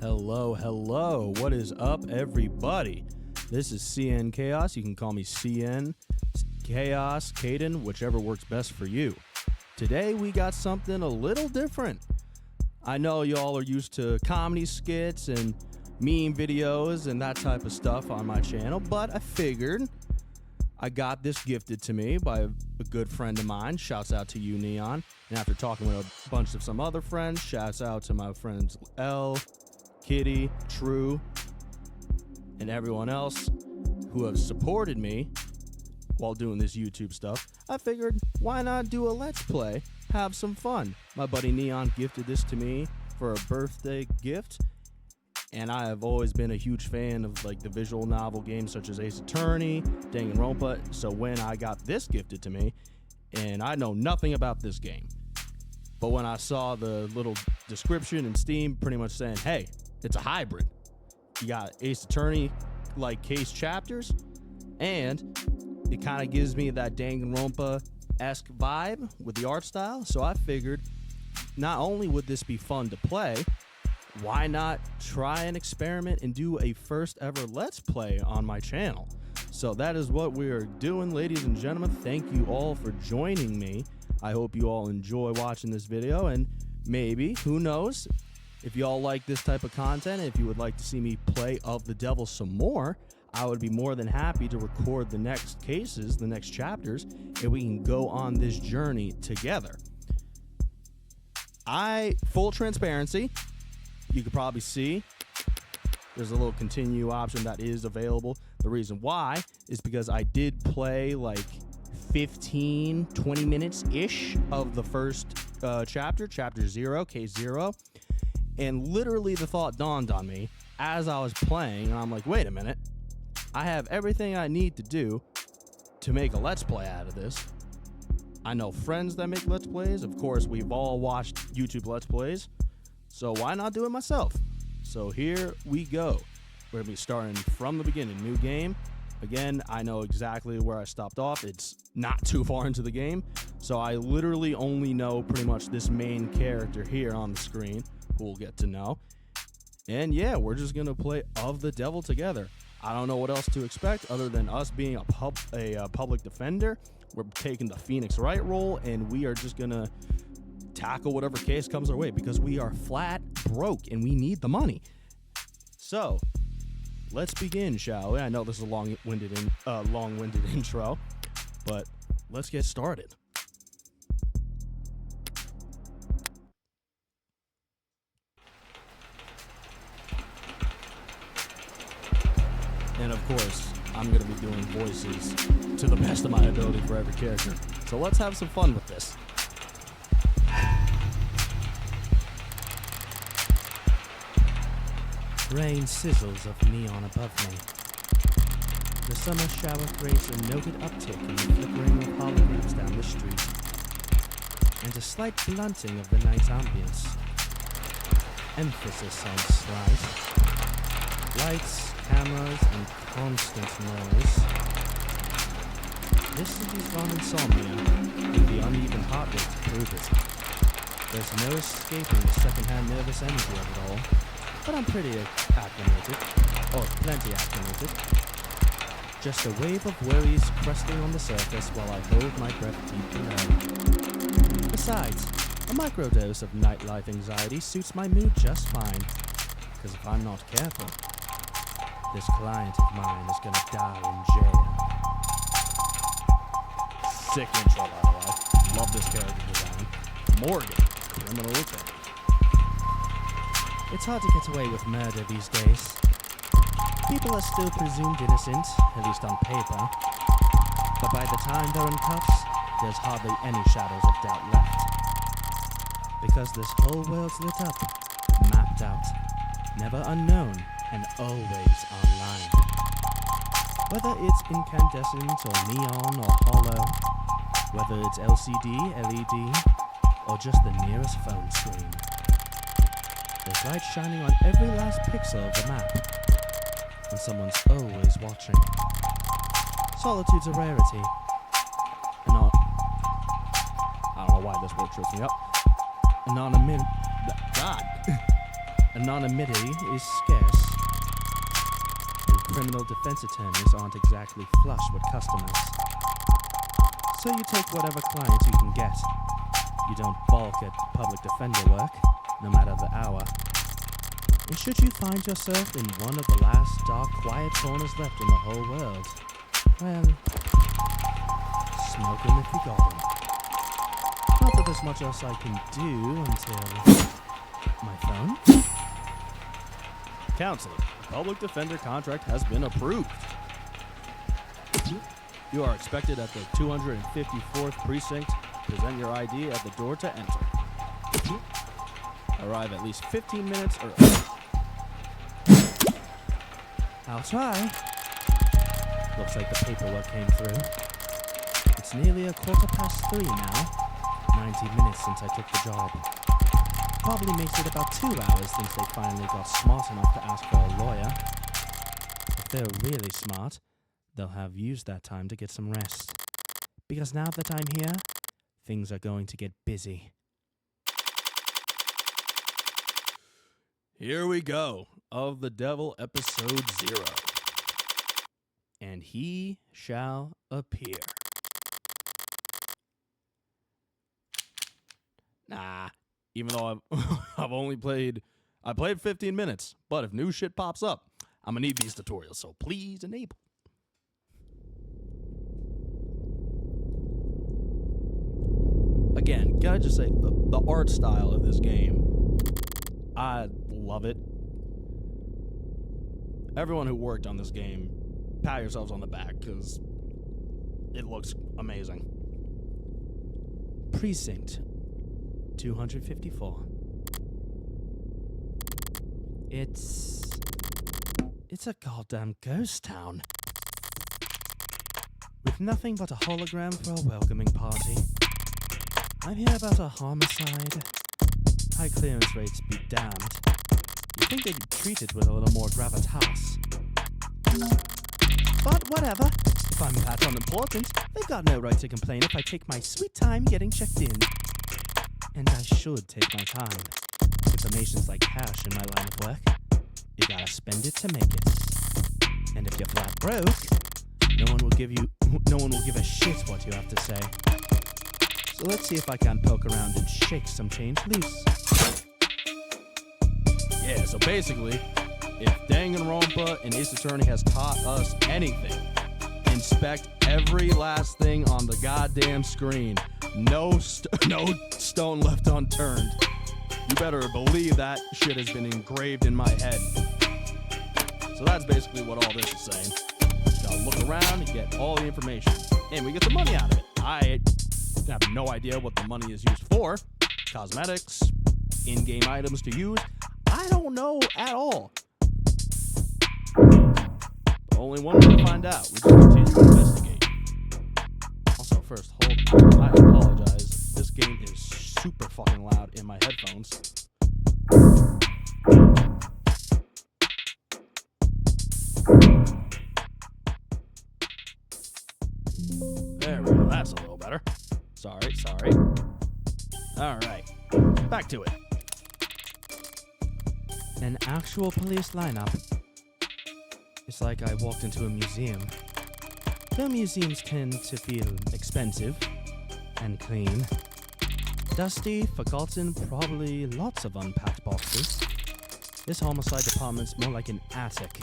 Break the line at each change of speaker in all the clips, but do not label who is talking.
Hello. What is up, everybody? This is CN Chaos. You can call me CN, Chaos, Caden, whichever works best for you. Today, we got something a little different. I know y'all are used to comedy skits and meme videos and that type of stuff on my channel, but I figured I got this gifted to me by a good friend of mine. Shouts out to you, Neon. And after talking with a bunch of some other friends, shouts out to my friends L, Kitty, True, and everyone else who have supported me while doing this YouTube stuff. I figured, why not do a Let's Play, have some fun. My buddy Neon gifted this to me for a birthday gift, and I have always been a huge fan of like the visual novel games such as Ace Attorney, Danganronpa. So when I got this gifted to me, and I know nothing about this game, but when I saw the little description in Steam pretty much saying, hey, it's a hybrid. You got Ace Attorney like case chapters, and it kind of gives me that Danganronpa-esque vibe with the art style. So I figured not only would this be fun to play, why not try an experiment and do a first ever Let's Play on my channel? So that is what we are doing, ladies and gentlemen. Thank you all for joining me. I hope you all enjoy watching this video, and maybe, who knows, if y'all like this type of content, if you would like to see me play Of the Devil some more, I would be more than happy to record the next cases, the next chapters, and we can go on this journey together. Full transparency, you could probably see there's a little continue option that is available. The reason why is because I did play like 15, 20 minutes-ish of the first chapter 0, case 0. And literally the thought dawned on me as I was playing, and I'm like, wait a minute. I have everything I need to do to make a Let's Play out of this. I know friends that make Let's Plays. Of course, we've all watched YouTube Let's Plays. So why not do it myself? So here we go. We're going to be starting from the beginning. New game. Again, I know exactly where I stopped off. It's not too far into the game. So I literally only know pretty much this main character here on the screen, who we'll get to know. And yeah, we're just going to play Of the Devil together. I don't know what else to expect other than us being a public defender. We're taking the Phoenix Wright role, and we are just going to tackle whatever case comes our way because we are flat broke and we need the money. So let's begin, shall we? I know this is a long-winded intro, but let's get started. And of course, I'm going to be doing voices to the best of my ability for every character. So let's have some fun with this. Rain sizzles of neon above me. The summer shower creates a noted uptick in the flickering of holograms down the street, and a slight blunting of the night's ambience. Emphasis on slight. Lights, cameras, and constant noise. This city's gone insomnia, and the uneven heart rate to prove it. There's no escaping the secondhand nervous energy of it all. But I'm pretty acclimated, or plenty acclimated. Just a wave of worries cresting on the surface while I hold my breath deep below. Besides, a microdose of nightlife anxiety suits my mood just fine. Because if I'm not careful, this client of mine is gonna die in jail. Sick intro, by the way. Love this character design. Morgan, criminal attorney. It's hard to get away with murder these days. People are still presumed innocent, at least on paper. But by the time they're in cuffs, there's hardly any shadows of doubt left. Because this whole world's lit up, mapped out, never unknown, and always online. Whether it's incandescent or neon or hollow, whether it's LCD, LED, or just the nearest phone screen. There's light shining on every last pixel of the map, and someone's always watching. Solitude's a rarity. I don't know why this word trips me up. anonymity is scarce, and criminal defense attorneys aren't exactly flush with customers. So you take whatever clients you can get. You don't balk at public defender work, no matter the hour. And should you find yourself in one of the last dark, quiet corners left in the whole world, well, smoke 'em if you got 'em. Not that there's much else I can do until... my phone? Counsel, public defender contract has been approved. You are expected at the 254th precinct. Present your ID at the door to enter. Arrive at least 15 minutes early. I'll try. Looks like the paperwork came through. It's nearly 3:15 now. 90 minutes since I took the job. Probably makes it about 2 hours since they finally got smart enough to ask for a lawyer. If they're really smart, they'll have used that time to get some rest. Because now that I'm here, things are going to get busy. Here we go, Of the Devil, Episode 0. And he shall appear. Nah, even though I've only played 15 minutes, but if new shit pops up, I'm gonna need these tutorials, so please enable. Again, gotta just say, the art style of this game, I love it. Everyone who worked on this game, pat yourselves on the back, because it looks amazing. Precinct 254. It's a goddamn ghost town. With nothing but a hologram for a welcoming party. I hear about a homicide. High clearance rates be damned. You'd think they'd treat it with a little more gravitas. But whatever. If I'm that unimportant, they've got no right to complain if I take my sweet time getting checked in. And I should take my time. Information's like cash in my line of work. You gotta spend it to make it. And if you're flat broke, no one will give a shit what you have to say. So let's see if I can poke around and shake some change loose. Yeah, so basically, if Danganronpa and Ace Attorney has taught us anything, inspect every last thing on the goddamn screen. No stone left unturned. You better believe that shit has been engraved in my head. So that's basically what all this is saying. Just gotta look around and get all the information. And we get the money out of it. I have no idea what the money is used for. Cosmetics, in-game items to use. I don't know at all. But only one way to find out. We just continue to investigate. Also, first, hold on. I apologize. This game is super fucking loud in my headphones. There we go. That's a little better. Sorry. Alright. Back to it. An actual police lineup. It's like I walked into a museum. Though museums tend to feel expensive and clean. Dusty, forgotten, probably lots of unpacked boxes. This homicide department's more like an attic.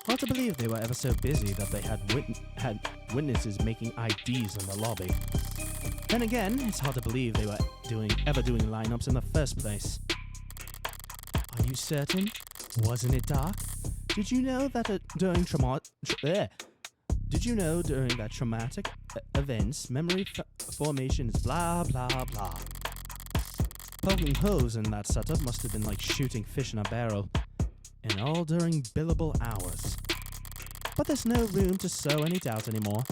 Hard to believe they were ever so busy that they had witnesses making IDs in the lobby. Then again, it's hard to believe they were ever doing lineups in the first place. Are you certain? Wasn't it dark? Did you know that during that traumatic events, memory formation is blah blah blah. Poking holes in that setup must have been like shooting fish in a barrel, and all during billable hours. But there's no room to sow any doubt anymore.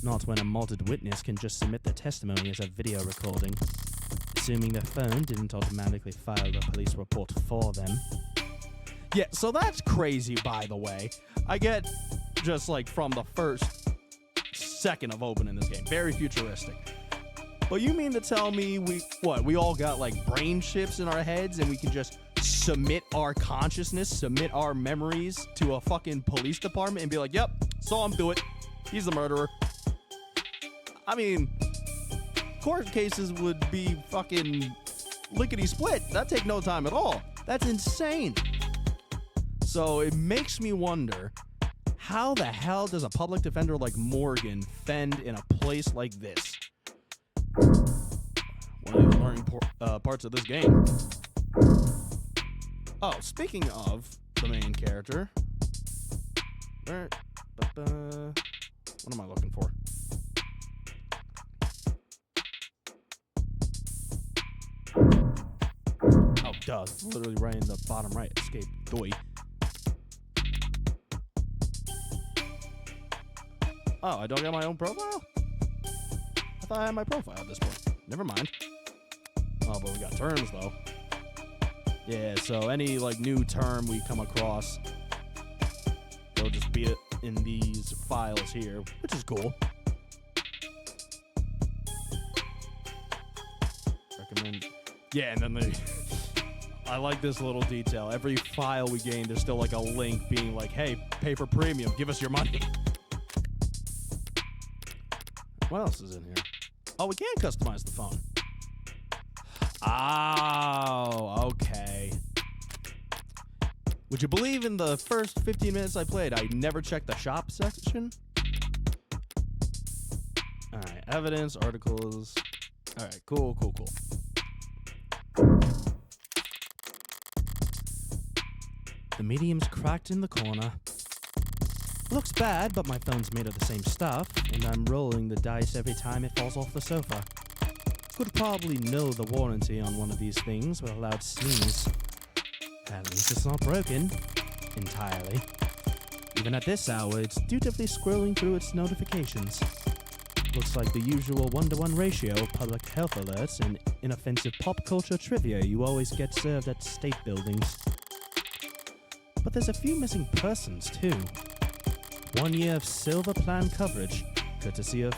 Not when a malted witness can just submit their testimony as a video recording, assuming their phone didn't automatically file the police report for them. Yeah, so that's crazy, by the way. I get just like from the first second of opening this game, very futuristic. But you mean to tell me we all got like brain chips in our heads and we can just submit our consciousness, submit our memories to a fucking police department and be like, yep, saw him do it. He's the murderer. I mean, court cases would be fucking lickety-split. That'd take no time at all. That's insane. So it makes me wonder, how the hell does a public defender like Morgan fend in a place like this? One of the learning parts of this game. Oh, speaking of the main character, what am I looking for? Oh, duh. Literally right in the bottom right. Escape. Doi. Oh, I don't get my own profile? I thought I had my profile at this point. Never mind. Oh, but we got terms, though. Yeah, so any, like, new term we come across, it'll just be it in these files here, which is cool. Recommend. Yeah, and then I like this little detail. Every file we gain, there's still, like, a link being like, hey, pay for premium, give us your money. What else is in here? Oh, we can customize the phone. Oh, okay. Would you believe in the first 15 minutes I played, I never checked the shop section? Alright, evidence, articles. Alright, cool. The medium's cracked in the corner. Looks bad, but my phone's made of the same stuff, and I'm rolling the dice every time it falls off the sofa. Could probably know the warranty on one of these things with a loud sneeze. At least it's not broken. Entirely. Even at this hour, it's dutifully scrolling through its notifications. Looks like the usual 1-to-1 ratio of public health alerts and inoffensive pop culture trivia you always get served at state buildings. But there's a few missing persons, too. 1 year of silver plan coverage, courtesy of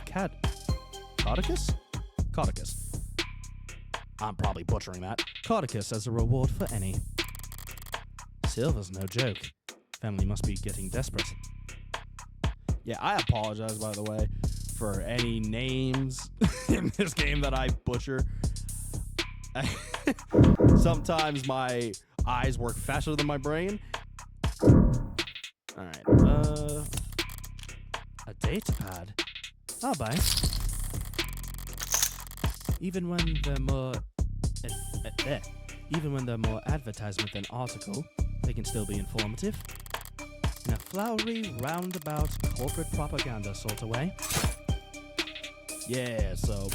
Codicus? Codicus. I'm probably butchering that. Codicus as a reward for any. Silver's no joke. Family must be getting desperate. Yeah, I apologize, by the way, for any names in this game that I butcher. Sometimes my eyes work faster than my brain. Alright, a data pad. I'll buy. Even when they're more advertisement than article, they can still be informative. In a flowery, roundabout, corporate propaganda sort of way. Yeah, so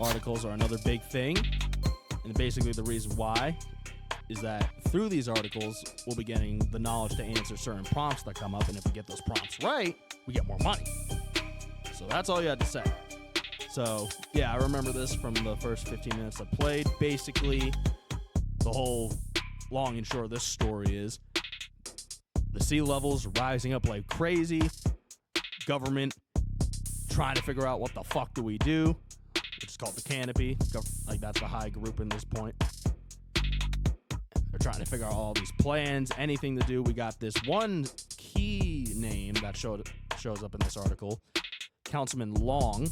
articles are another big thing. And basically the reason why is that through these articles, we'll be getting the knowledge to answer certain prompts that come up. And if we get those prompts right, we get more money. So that's all you had to say. So, yeah, I remember this from the first 15 minutes I played. Basically, the whole long and short of this story is the sea levels rising up like crazy. Government trying to figure out what the fuck do we do, which is called the canopy. Like, that's the high group in this point. They're trying to figure out all these plans, anything to do. We got this one key name that shows up in this article, Councilman Long.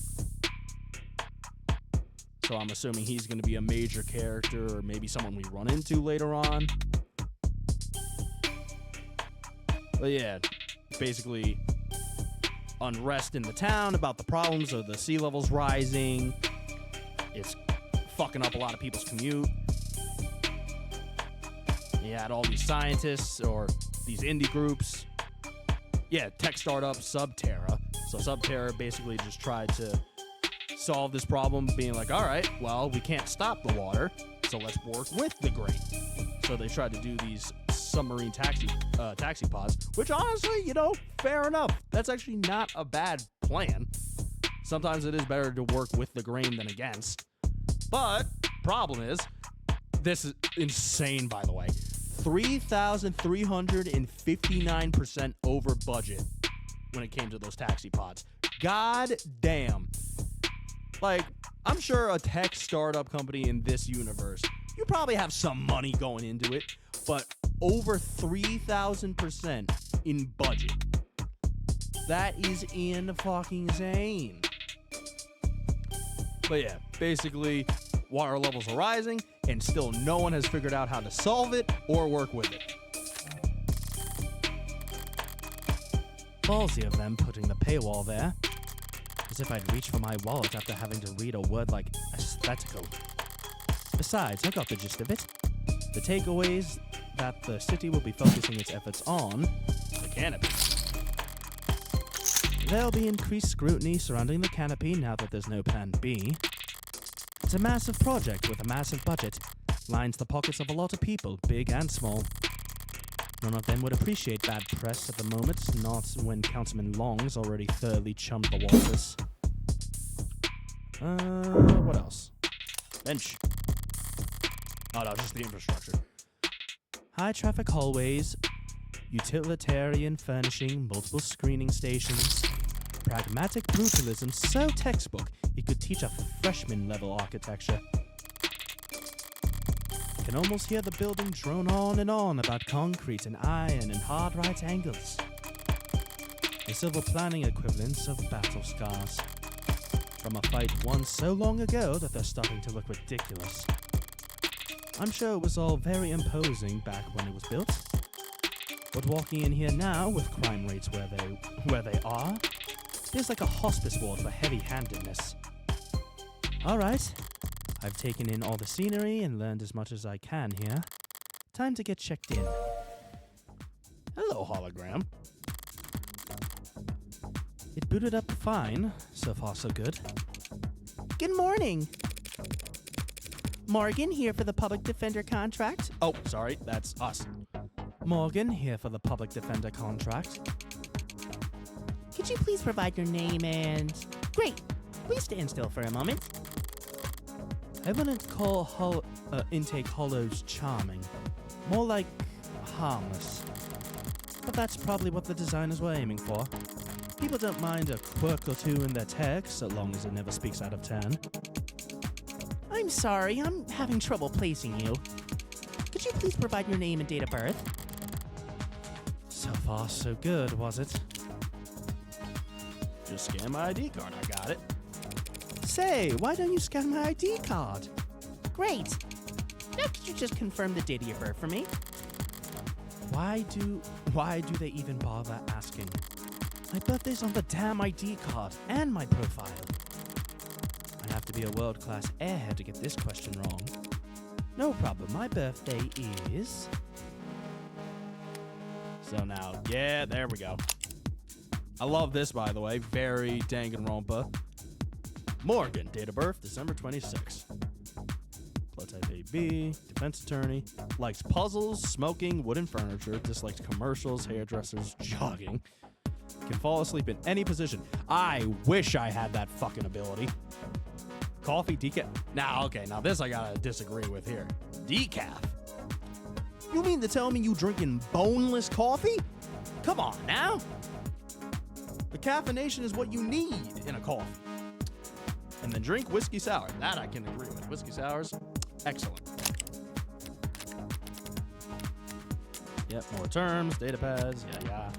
So I'm assuming he's going to be a major character or maybe someone we run into later on. But yeah, basically unrest in the town about the problems of the sea levels rising. It's fucking up a lot of people's commute. You had all these scientists or these indie groups. Yeah, tech startup Subterra. So Subterra basically just tried to solve this problem, being like, all right, well, we can't stop the water, so let's work with the grain. So they tried to do these submarine taxi pods, which honestly, fair enough. That's actually not a bad plan. Sometimes it is better to work with the grain than against. But problem is, this is insane, by the way. 3,359% over budget when it came to those taxi pods. God damn. Like, I'm sure a tech startup company in this universe, You probably have some money going into it, but over 3,000% in budget. That is fucking insane. But yeah, basically, water levels are rising, and still no one has figured out how to solve it or work with it. Ballsy of them putting the paywall there. As if I'd reach for my wallet after having to read a word like aesthetical. Besides, I got the gist of it. The takeaways that the city will be focusing its efforts on the canopy. There'll be increased scrutiny surrounding the canopy now that there's no plan B. It's a massive project with a massive budget. Lines the pockets of a lot of people, big and small. None of them would appreciate bad press at the moment, not when Councilman Long's already thoroughly chummed the waters. What else? Bench. Oh no, just the infrastructure. High traffic hallways, utilitarian furnishing, multiple screening stations, pragmatic brutalism so textbook it could teach a freshman level architecture. I can almost hear the building drone on and on about concrete and iron and hard right angles. The civil planning equivalents of battle scars. From a fight won so long ago that they're starting to look ridiculous. I'm sure it was all very imposing back when it was built. But walking in here now with crime rates where they are, feels like a hospice ward for heavy-handedness. Alright, I've taken in all the scenery and learned as much as I can here. Time to get checked in. Hello, hologram. It booted up fine. So far, so good. Good morning. Morgan here for the public defender contract. Oh, sorry, that's us. Morgan here for the public defender contract. Could you please provide your name and... Great. Please stand still for a moment. I wouldn't call intake hollows charming. More like harmless. But that's probably what the designers were aiming for. People don't mind a quirk or two in their text, so long as it never speaks out of turn. I'm sorry, I'm having trouble placing you. Could you please provide your name and date of birth? So far, so good, was it? Just scan my ID card, I got it. Say, why don't you scan my ID card? Great. Now could you just confirm the date of your birth for me? Why do they even bother asking? My birthday's on the damn ID card and my profile. I'd have to be a world-class airhead to get this question wrong. No problem, my birthday is... So now, yeah, there we go. I love this, by the way. Very Danganronpa. Morgan, date of birth, December 26. Blood type AB, defense attorney. Likes puzzles, smoking, wooden furniture. Dislikes commercials, hairdressers, jogging. Can fall asleep in any position. I wish I had that fucking ability. Coffee, decaf. Now this I gotta disagree with here. Decaf? You mean to tell me you drinking boneless coffee? Come on now. The caffeination is what you need in a coffee. And then drink whiskey sour. That I can agree with. Whiskey sours, excellent. Yep, more terms, data pads, yeah.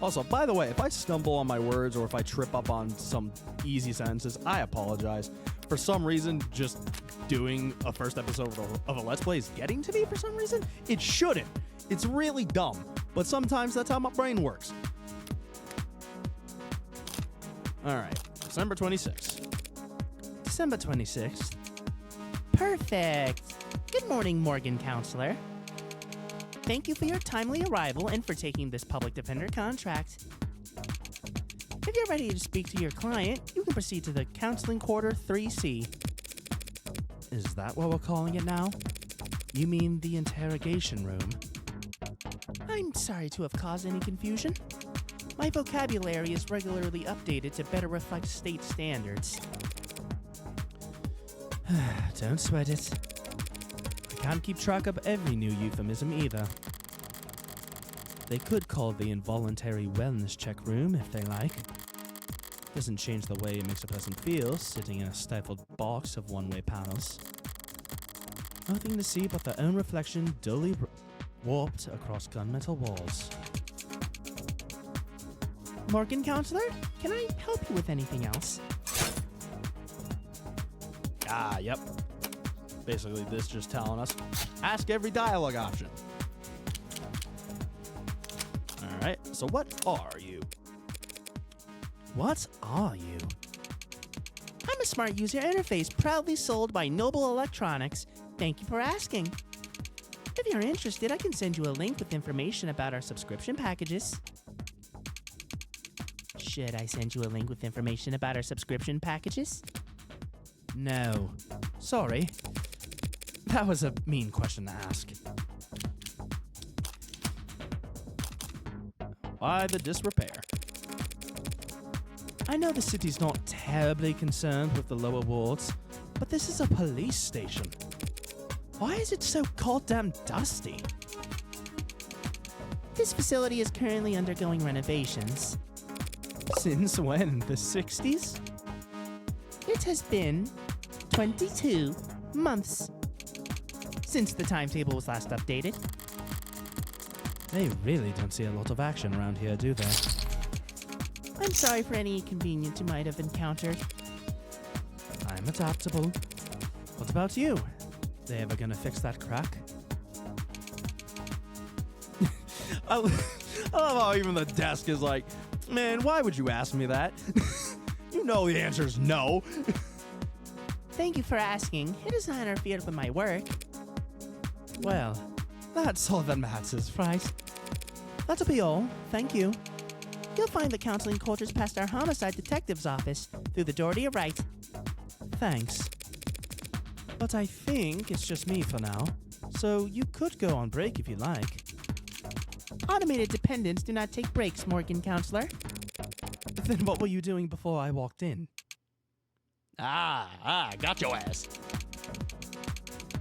Also, by the way, if I stumble on my words or if I trip up on some easy sentences, I apologize. For some reason, just doing a first episode of a Let's Play is getting to me for some reason. It shouldn't. It's really dumb, but sometimes that's how my brain works. All right, December 26th. December 26th. Perfect. Good morning, Morgan Counselor. Thank you for your timely arrival and for taking this public defender contract. If you're ready to speak to your client, you can proceed to the counseling quarter 3C. Is that what we're calling it now? You mean the interrogation room? I'm sorry to have caused any confusion. My vocabulary is regularly updated to better reflect state standards. Don't sweat it. I can't keep track of every new euphemism either. They could call the involuntary wellness check room if they like. Doesn't change the way it makes a person feel, sitting in a stifled box of one-way panels. Nothing to see but their own reflection dully warped across gunmetal walls.
Morgan Counselor, can I help you with anything else?
Yep. Basically, this just telling us, ask every dialogue option. Alright, so what are you?
What are you? I'm a smart user interface proudly sold by Noble Electronics. Thank you for asking. If you're interested, I can send you a link with information about our subscription packages. Should I send you a link with information about our subscription packages?
No. Sorry. That was a mean question to ask. Why the disrepair? I know the city's not terribly concerned with the lower wards, but this is a police station. Why is it so goddamn dusty?
This facility is currently undergoing renovations.
Since when? The 60s?
It has been 22 months since the timetable was last updated.
They really don't see a lot of action around here, do they?
I'm sorry for any inconvenience you might have encountered.
I'm adaptable. What about you? They ever gonna fix that crack? I love how even the desk is like, man, why would you ask me that? You know the answer is no.
Thank you for asking. It does not interfere with my work.
Well, that's all that matters, right? That'll be all. Thank you.
You'll find the counseling quarters past our homicide detective's office, through the door to your right.
Thanks. But I think it's just me for now, so you could go on break if you like.
Automated dependents do not take breaks, Morgan Counselor.
Then what were you doing before I walked in? Got your ass.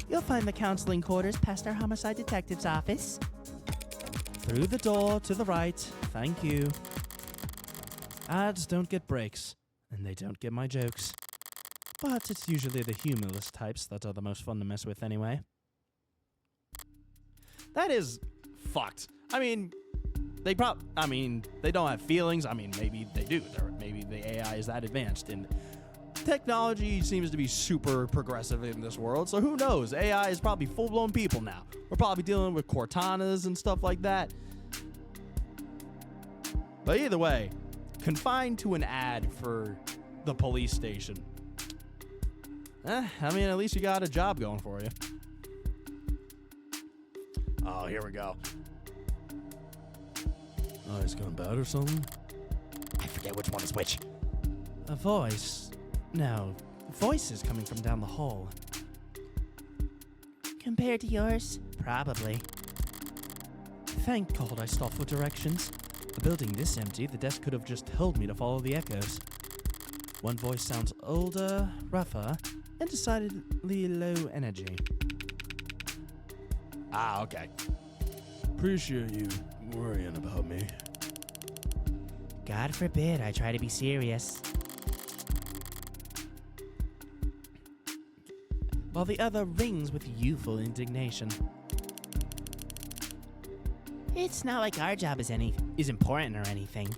You'll find the counseling quarters past our homicide detective's office.
Through the door to the right, thank you. Ads don't get breaks, and they don't get my jokes. But it's usually the humorless types that are the most fun to mess with anyway. That is fucked. I mean, they don't have feelings. I mean, maybe they do. Maybe the AI is that advanced. And technology seems to be super progressive in this world. So who knows? AI is probably full-blown people now. We're probably dealing with Cortanas and stuff like that. But either way, confined to an ad for the police station. I mean, at least you got a job going for you. Oh, here we go. Oh, he's gone bad or something?
I forget which one is which.
A voice. No, voices coming from down the hall.
Compared to yours? Probably.
Thank God I stopped for directions. A building this empty, the desk could have just told me to follow the echoes. One voice sounds older, rougher, and decidedly low energy. Okay. Appreciate you worrying about me.
God forbid I try to be serious.
While the other rings with youthful indignation.
It's not like our job is important or anything.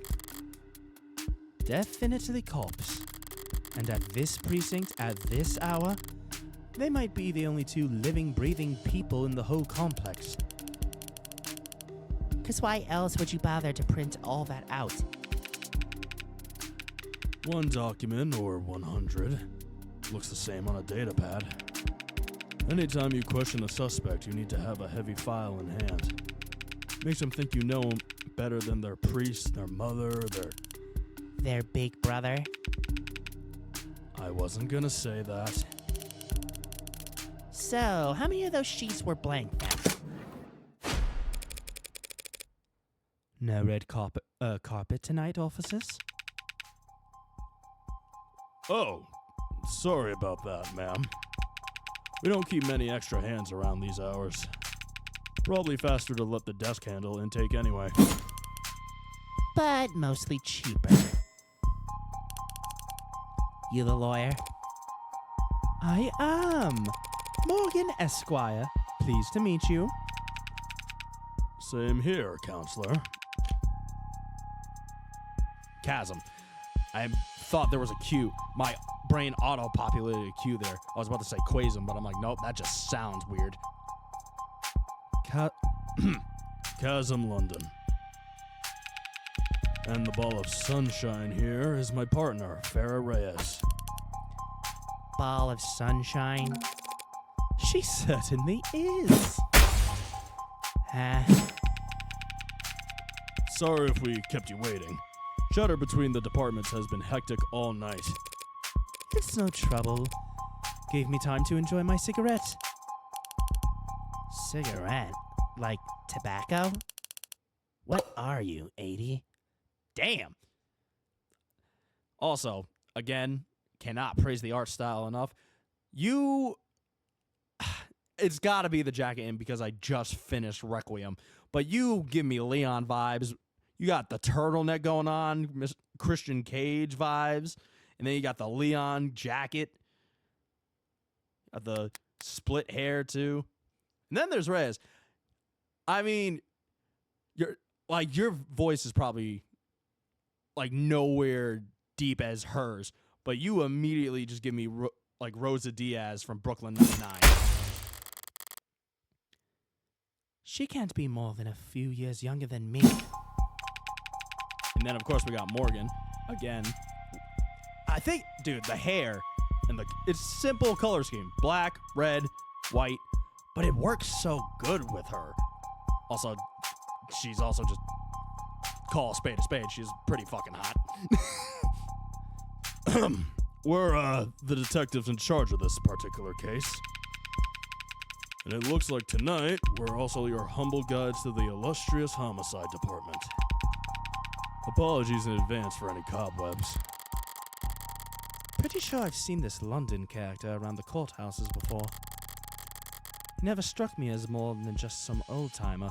Definitely cops. And at this precinct, at this hour, they might be the only two living, breathing people in the whole complex.
'Cause why else would you bother to print all that out?
One document, or 100, looks the same on a data pad. Anytime you question a suspect, you need to have a heavy file in hand. Makes them think you know them better than their priest, their mother,
Their big brother?
I wasn't gonna say that.
So, how many of those sheets were blank then?
No red carpet tonight, officers? Oh, sorry about that, ma'am. We don't keep many extra hands around these hours. Probably faster to let the desk handle intake anyway.
But mostly cheaper. You the lawyer? I am. Morgan Esquire. Pleased to meet you.
Same here, counselor. Chasm. I thought there was a Q. My brain auto-populated a Q there. I was about to say Quasm, but I'm like, nope, that just sounds weird. Chasm, London. And the ball of sunshine here is my partner, Farrah Reyes.
Ball of sunshine? She certainly is.
Sorry if we kept you waiting. Chatter between the departments has been hectic all night.
It's no trouble. Gave me time to enjoy my cigarette. Cigarette? Like tobacco? What are you, 80?
Damn! Also, again, cannot praise the art style enough. It's gotta be the jacket in because I just finished Requiem. But you give me Leon vibes. You got the turtleneck going on, Christian Cage vibes. And then you got the Leon jacket. Got the split hair, too. And then there's Reyes. I mean, your voice is probably like nowhere deep as hers, but you immediately just give me like Rosa Diaz from Brooklyn Nine-Nine.
She can't be more than a few years younger than me.
And then, of course, we got Morgan. Again. I think, dude, the hair and it's simple color scheme. Black, red, white. But it works so good with her. Also, she's also just call a spade a spade. She's pretty fucking hot. We're the detectives in charge of this particular case. And it looks like tonight, we're also your humble guides to the illustrious homicide department. Apologies in advance for any cobwebs.
Pretty sure I've seen this London character around the courthouses before. He never struck me as more than just some old-timer.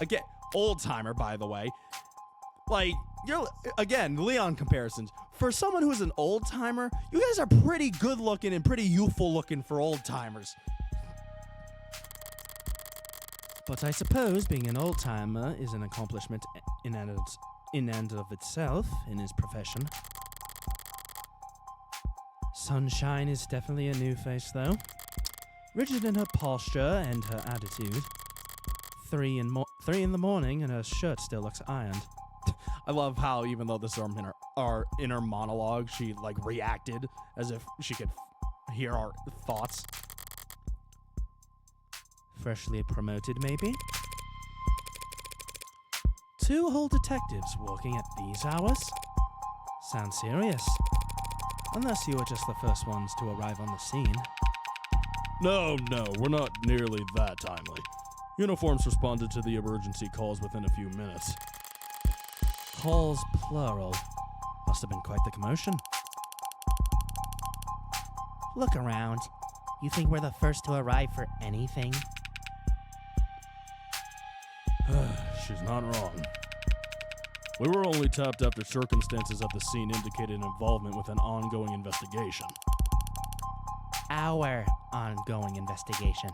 Again, old-timer, by the way. Like, again, Leon comparisons. For someone who's an old-timer, you guys are pretty good-looking and pretty youthful-looking for old-timers.
But I suppose being an old-timer is an accomplishment in and of itself in his profession. Sunshine is definitely a new face, though. Rigid in her posture and her attitude. 3 in the morning and her shirt still looks ironed.
I love how even though this is our inner monologue, she like reacted as if she could hear our thoughts.
Freshly promoted, maybe? 2 whole detectives working at these hours? Sounds serious. Unless you were just the first ones to arrive on the scene.
No, we're not nearly that timely. Uniforms responded to the emergency calls within a few minutes.
Calls plural. Must have been quite the commotion. Look around. You think we're the first to arrive for anything?
She's not wrong. We were only tapped after circumstances at the scene indicated involvement with an ongoing investigation.
Our ongoing investigation.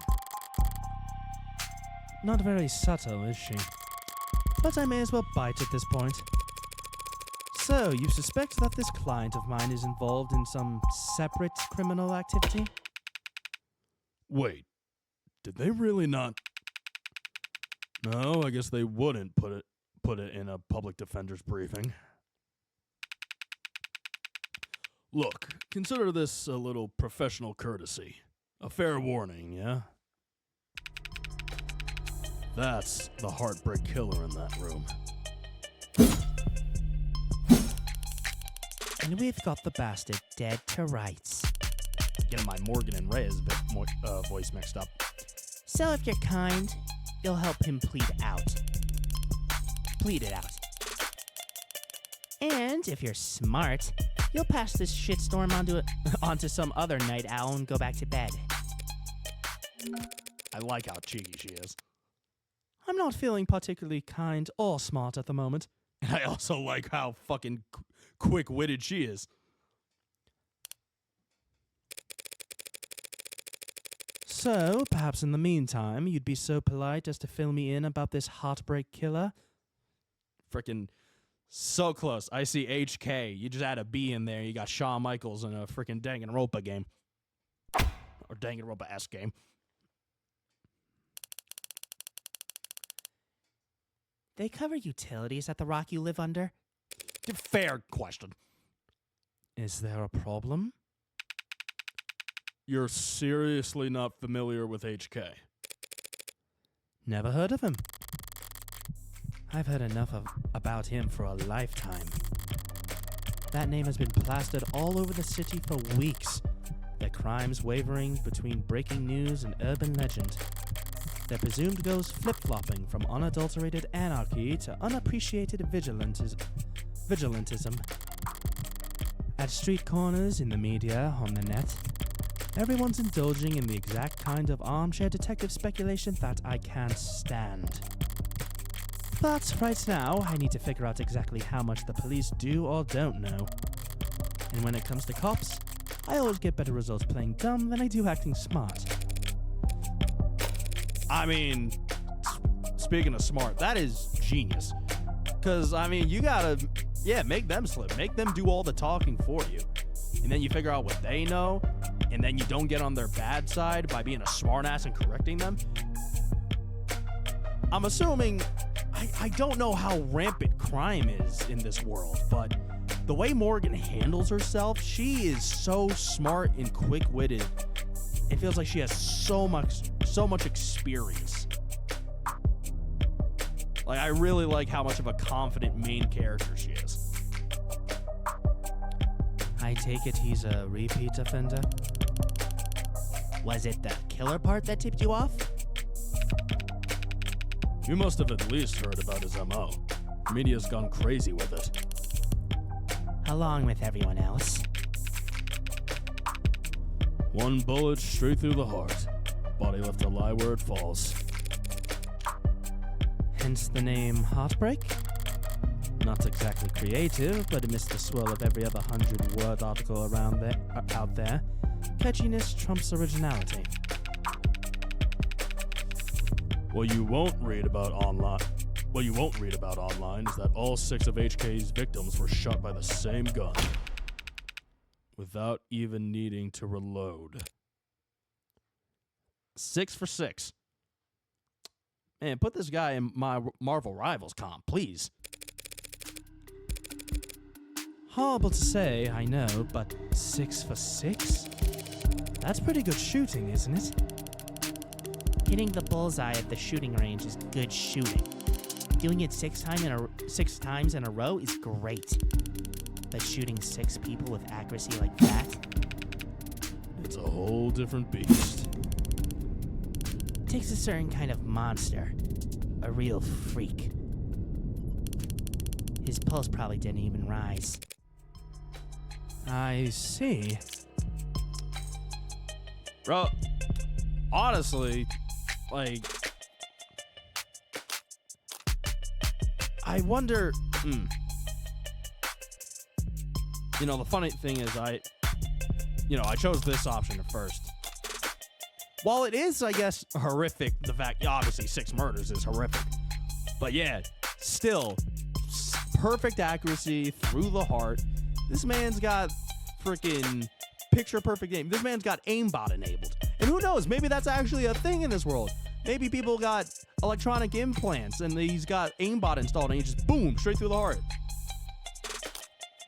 Not very subtle, is she? But I may as well bite at this point. So, you suspect that this client of mine is involved in some separate criminal activity?
Wait, did they really not? No, I guess they wouldn't put it in a public defender's briefing. Look, consider this a little professional courtesy. A fair warning, yeah? That's the heartbreak killer in that room.
And we've got the bastard dead to rights.
Getting my Morgan and Reyes voice mixed up.
So if you're kind, you'll help him plead it out. And if you're smart, you'll pass this shitstorm onto some other night owl and go back to bed.
I like how cheeky she is.
I'm not feeling particularly kind or smart at the moment.
And I also like how fucking quick-witted she is.
So, perhaps in the meantime, you'd be so polite as to fill me in about this heartbreak killer?
Frickin' so close. I see HK. You just add a B in there. You got Shawn Michaels in a frickin' Danganronpa game. Or Danganronpa-esque game.
They cover utilities at the rock you live under?
Fair question.
Is there a problem?
You're seriously not familiar with HK?
Never heard of him. I've heard enough about him for a lifetime. That name has been plastered all over the city for weeks. Their crimes wavering between breaking news and urban legend. Their presumed goals flip-flopping from unadulterated anarchy to unappreciated vigilantism. At street corners, in the media, on the net, everyone's indulging in the exact kind of armchair detective speculation that I can't stand. But right now, I need to figure out exactly how much the police do or don't know. And when it comes to cops, I always get better results playing dumb than I do acting smart.
I mean, speaking of smart, that is genius. Because, I mean, you gotta, make them slip. Make them do all the talking for you. And then you figure out what they know, and then you don't get on their bad side by being a smartass and correcting them. I'm assuming, I don't know how rampant crime is in this world, but the way Morgan handles herself, she is so smart and quick-witted. It feels like she has so much experience. Like, I really like how much of a confident main character she is.
I take it he's a repeat offender? Was it the killer part that tipped you off?
You must have at least heard about his MO. Media's gone crazy with it.
Along with everyone else.
One bullet straight through the heart. Body left to lie where it falls.
Hence the name Heartbreak? Not exactly creative, but amidst the swirl of every other 100-word article out there, catchiness trumps originality. What you won't read about online is that all 6 of HK's victims were shot by the same gun, without even needing to reload. 6 for 6. Man, put this guy in my Marvel Rivals comp, please. Horrible to say, I know, but 6 for 6? That's pretty good shooting, isn't it? Hitting the bullseye at the shooting range is good shooting. Doing it 6 times in a row is great. But shooting 6 people with accuracy like that?
It's a whole different beast.
Takes a certain kind of monster. A real freak. His pulse probably didn't even rise.
I see. Bro, honestly, like, I wonder, You know, the funny thing is I chose this option at first. While it is, I guess, horrific, the fact, obviously 6 murders is horrific. But yeah, still, perfect accuracy through the heart. This man's got freaking picture-perfect aim. This man's got aimbot enabled. And who knows, maybe that's actually a thing in this world. Maybe people got electronic implants and he's got aimbot installed and he just, boom, straight through the heart.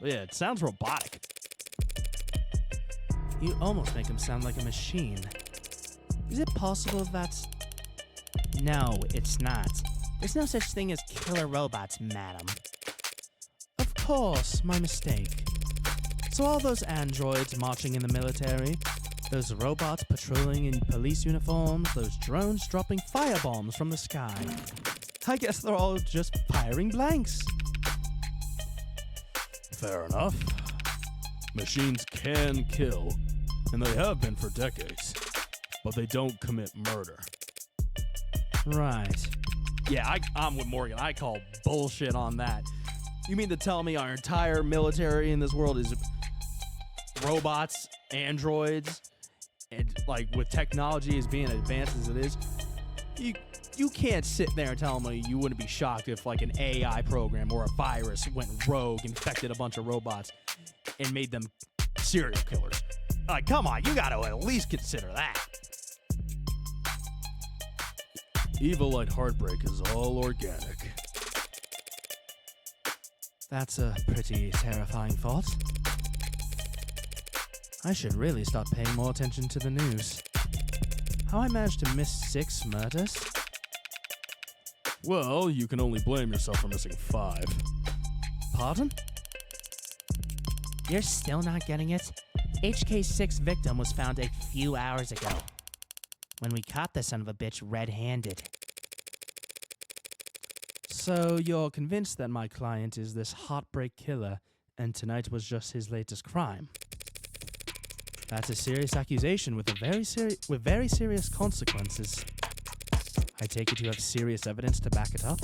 But yeah, it sounds robotic.
You almost make him sound like a machine. Is it possible that... No, it's not. There's no such thing as killer robots, madam. Of course, my mistake. So all those androids marching in the military, those robots patrolling in police uniforms, those drones dropping firebombs from the sky. I guess they're all just firing blanks.
Fair enough. Machines can kill, and they have been for decades, but they don't commit murder.
Right.
Yeah, I'm with Morgan. I call bullshit on that. You mean to tell me our entire military in this world is robots, androids, And like with technology as being advanced as it is, you can't sit there and tell me you wouldn't be shocked if like an AI program or a virus went rogue, infected a bunch of robots, and made them serial killers. Like, come on, you got to at least consider that. Evil like heartbreak is all organic.
That's a pretty terrifying thought. I should really start paying more attention to the news. How I managed to miss 6 murders?
Well, you can only blame yourself for missing 5.
Pardon? You're still not getting it? HK6 victim was found a few hours ago, when we caught the son of a bitch red-handed.
So you're convinced that my client is this heartbreak killer, and tonight was just his latest crime? That's a serious accusation with very serious consequences. I take it you have serious evidence to back it up?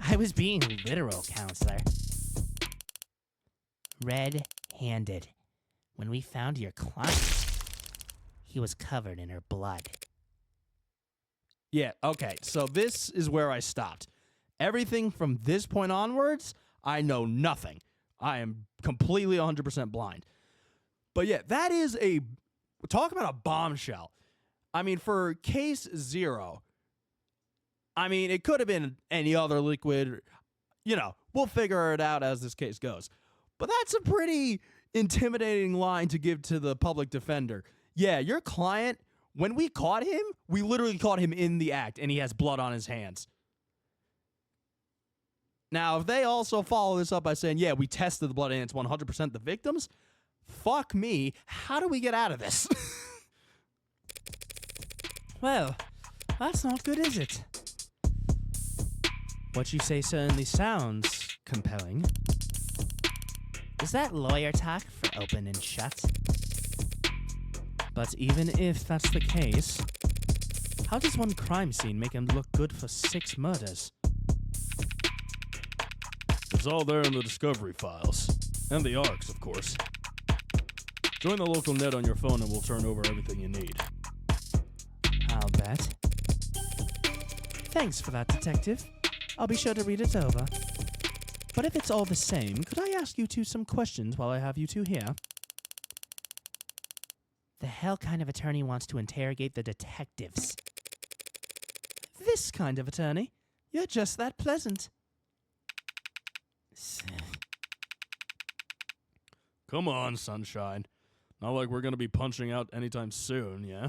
I was being literal, counselor. Red-handed. When we found your client, he was covered in her blood.
Yeah, okay, so this is where I stopped. Everything from this point onwards, I know nothing. I am completely 100% blind. But yeah, that is talk about a bombshell. I mean, for case 0, I mean, it could have been any other liquid. You know, we'll figure it out as this case goes. But that's a pretty intimidating line to give to the public defender. Yeah, your client, when we caught him, we literally caught him in the act, and he has blood on his hands. Now, if they also follow this up by saying, yeah, we tested the blood and it's 100% the victims, fuck me, how do we get out of this?
Well, that's not good, is it? What you say certainly sounds compelling. Is that lawyer talk for open and shut? But even if that's the case, how does one crime scene make him look good for 6 murders?
It's all there in the discovery files. And the ARCs, of course. Join the local net on your phone and we'll turn over everything you need.
I'll bet. Thanks for that, detective. I'll be sure to read it over. But if it's all the same, could I ask you two some questions while I have you two here? The hell kind of attorney wants to interrogate the detectives? This kind of attorney. You're just that pleasant.
Come on, sunshine. Not like we're gonna be punching out anytime soon, yeah?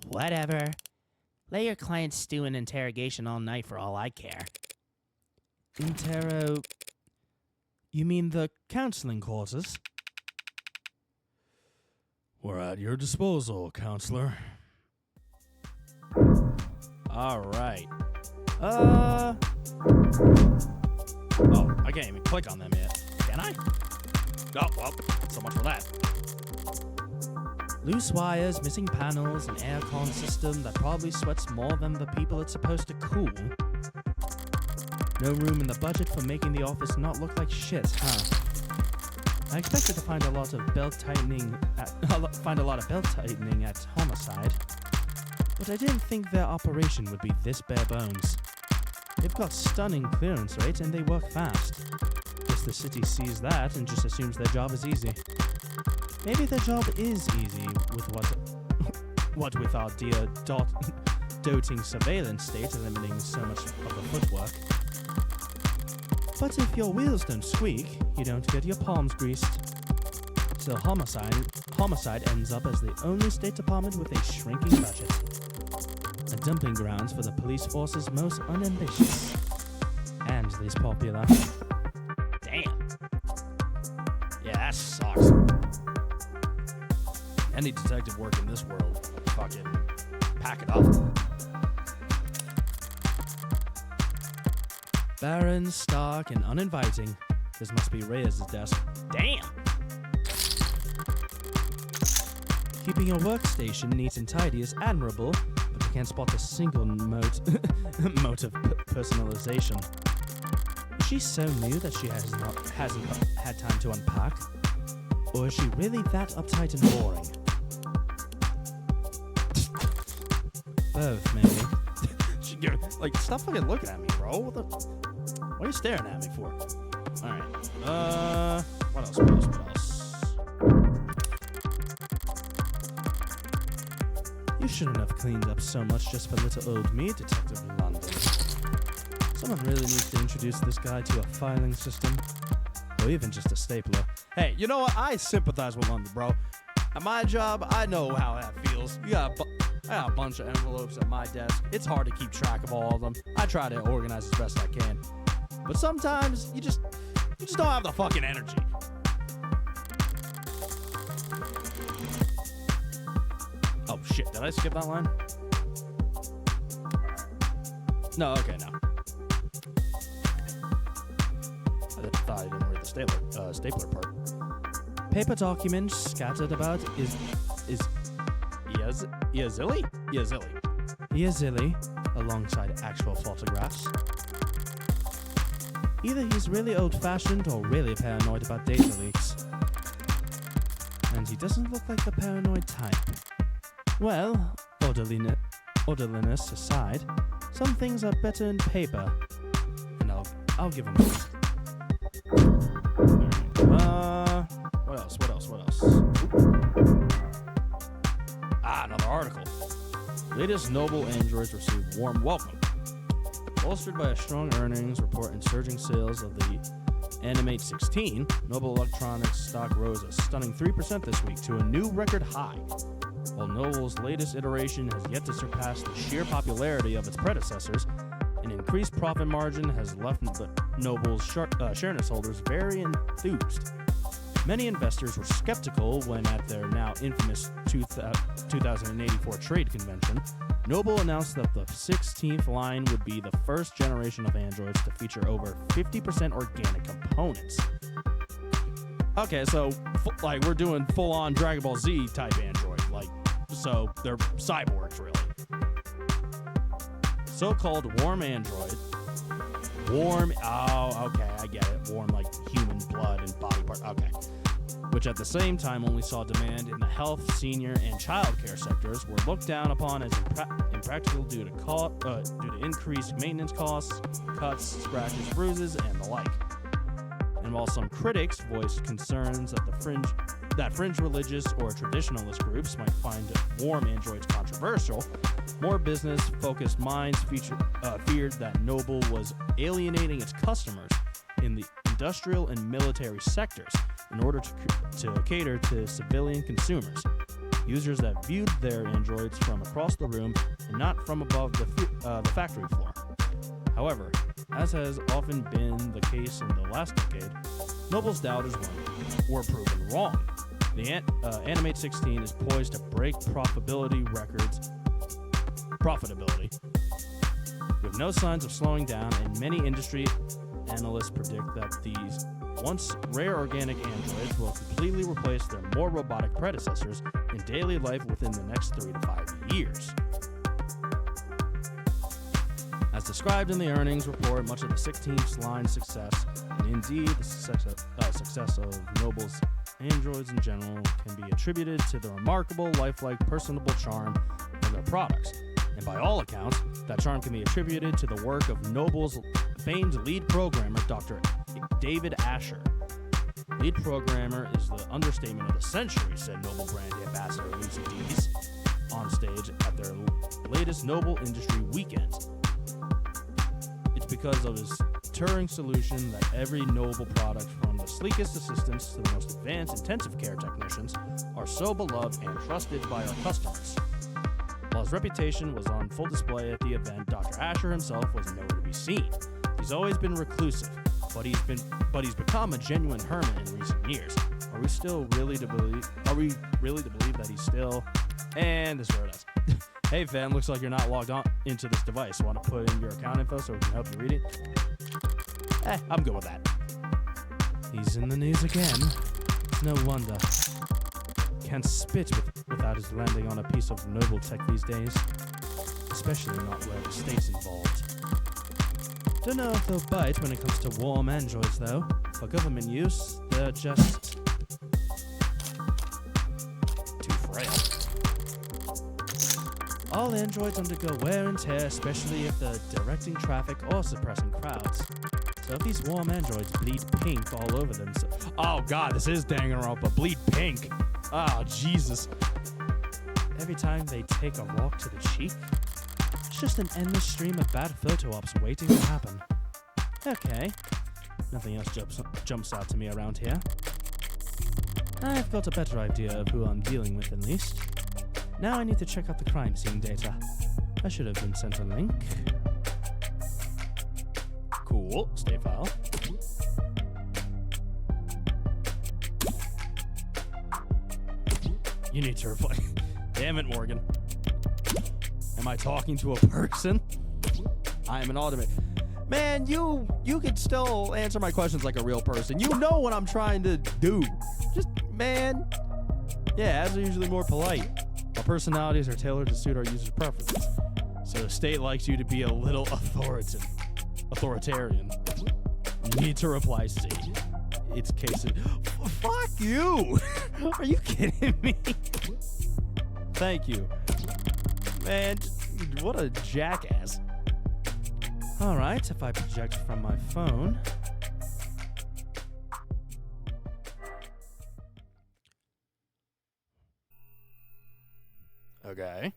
Whatever. Let your client stew in interrogation all night for all I care.
You mean the counseling courses? We're at your disposal, counselor. Alright. Oh, I can't even click on them yet. Can I? Oh, well, so much for that.
Loose wires, missing panels, an aircon system that probably sweats more than the people it's supposed to cool. No room in the budget for making the office not look like shit, huh? I expected to find a lot of belt tightening at Homicide, but I didn't think their operation would be this bare bones. They've got stunning clearance rates and they work fast. Guess the city sees that and just assumes their job is easy. Maybe their job is easy with what with our dear doting surveillance state eliminating so much of the footwork. But if your wheels don't squeak, you don't get your palms greased. So homicide ends up as the only state department with a shrinking budget. A dumping grounds for the police force's most unambitious and least popular.
Damn. Yeah, that sucks. Any detective work in this world, fucking pack it up.
Barren, stark, and uninviting. This must be Reyes' desk.
Damn.
Keeping your workstation neat and tidy is admirable, but you can't spot a single mote of personalization. Is she so new that she hasn't had time to unpack? Or is she really that uptight and boring? Both, maybe.
Stop fucking looking at me, bro. What are you staring at me for? Alright. What else?
You shouldn't have cleaned up so much just for little old me, Detective London. Someone really needs to introduce this guy to a filing system, or even just a stapler.
Hey, you know what? I sympathize with London, bro. At my job, I know how that feels. I got a bunch of envelopes at my desk. It's hard to keep track of all of them. I try to organize as best I can. But sometimes you just don't have the fucking energy. Oh shit, did I skip that line? No, okay, no. I thought I didn't read the stapler part.
Paper documents scattered about Yazili, alongside actual photographs. Either he's really old-fashioned or really paranoid about data leaks. And he doesn't look like the paranoid type. Well, orderliness aside, some things are better in paper. And I'll give him that.
What else? Another article. Latest Noble androids receive warm welcome. Bolstered by a strong earnings report and surging sales of the Animate 16, Noble Electronics stock rose a stunning 3% this week to a new record high. While Noble's latest iteration has yet to surpass the sheer popularity of its predecessors, an increased profit margin has left Noble's shareness holders very enthused. Many investors were skeptical when at their now infamous 2084 trade convention, Noble announced that the 16th line would be the first generation of androids to feature over 50% organic components. Okay, so we're doing full-on Dragon Ball Z type android, so they're cyborgs really. So-called warm android. Warm, oh, okay, I get it. Warm like human blood and body part, okay. Which at the same time only saw demand in the health, senior, and childcare sectors, were looked down upon as impractical due to increased maintenance costs, cuts, scratches, bruises, and the like. And while some critics voiced concerns that fringe religious or traditionalist groups might find warm androids controversial, more business-focused minds feared that Noble was alienating its customers in the industrial and military sectors in order to cater to civilian consumers, users that viewed their androids from across the room and not from above the factory floor. However, as has often been the case in the last decade, Noble's doubters were proven wrong. The Animate 16 is poised to break profitability records, with no signs of slowing down, and many industry analysts predict that these once rare organic androids will completely replace their more robotic predecessors in daily life within the next 3 to 5 years. As described in the earnings report, much of the 16th line's success, and indeed the success of Noble's androids in general, can be attributed to the remarkable, lifelike, personable charm of their products. And by all accounts, that charm can be attributed to the work of Noble's famed lead programmer, Dr. David Asher. Lead programmer is the understatement of the century, said Noble brand ambassador Lucy Dees on stage at their latest Noble Industry Weekend. It's because of his Turing solution that every Noble product, from the sleekest assistants to the most advanced intensive care technicians, are so beloved and trusted by our customers. While his reputation was on full display at the event, Dr. Asher himself was nowhere to be seen. He's always been reclusive, but he's become a genuine hermit in recent years. Are we really to believe that he's still? And this is where it is. Hey fam, looks like you're not logged on into this device. Want to put in your account info so we can help you read it? I'm good with that.
He's in the news again. No wonder. Can't spit without his landing on a piece of noble tech these days. Especially not where the state's involved. Don't know if they'll bite when it comes to warm androids though. For government use, they're just All androids undergo wear and tear, especially if they're directing traffic or suppressing crowds. So if these warm androids bleed pink all over them,
Oh god, this is Danganronpa. Bleed pink. Oh, Jesus.
every time they take a walk to the cheek, it's just an endless stream of bad photo ops waiting to happen. Okay, nothing else jumps out to me around here. I've got a better idea of who I'm dealing with, at least. Now I need to check out the crime scene data. I should have been sent a link.
Cool. Stay file. You need to reply. Damn it, Morgan. Am I talking to a person? I am an automaton. Man, you could still answer my questions like a real person. You know what I'm trying to do. Just, man. Yeah, as are usually more polite. Our personalities are tailored to suit our users' preferences. So the state likes you to be a little authoritarian. You need to reply C. It's case of... Fuck you! Are you kidding me? Thank you. Man, what a jackass.
Alright, if I project from my phone.
Okay.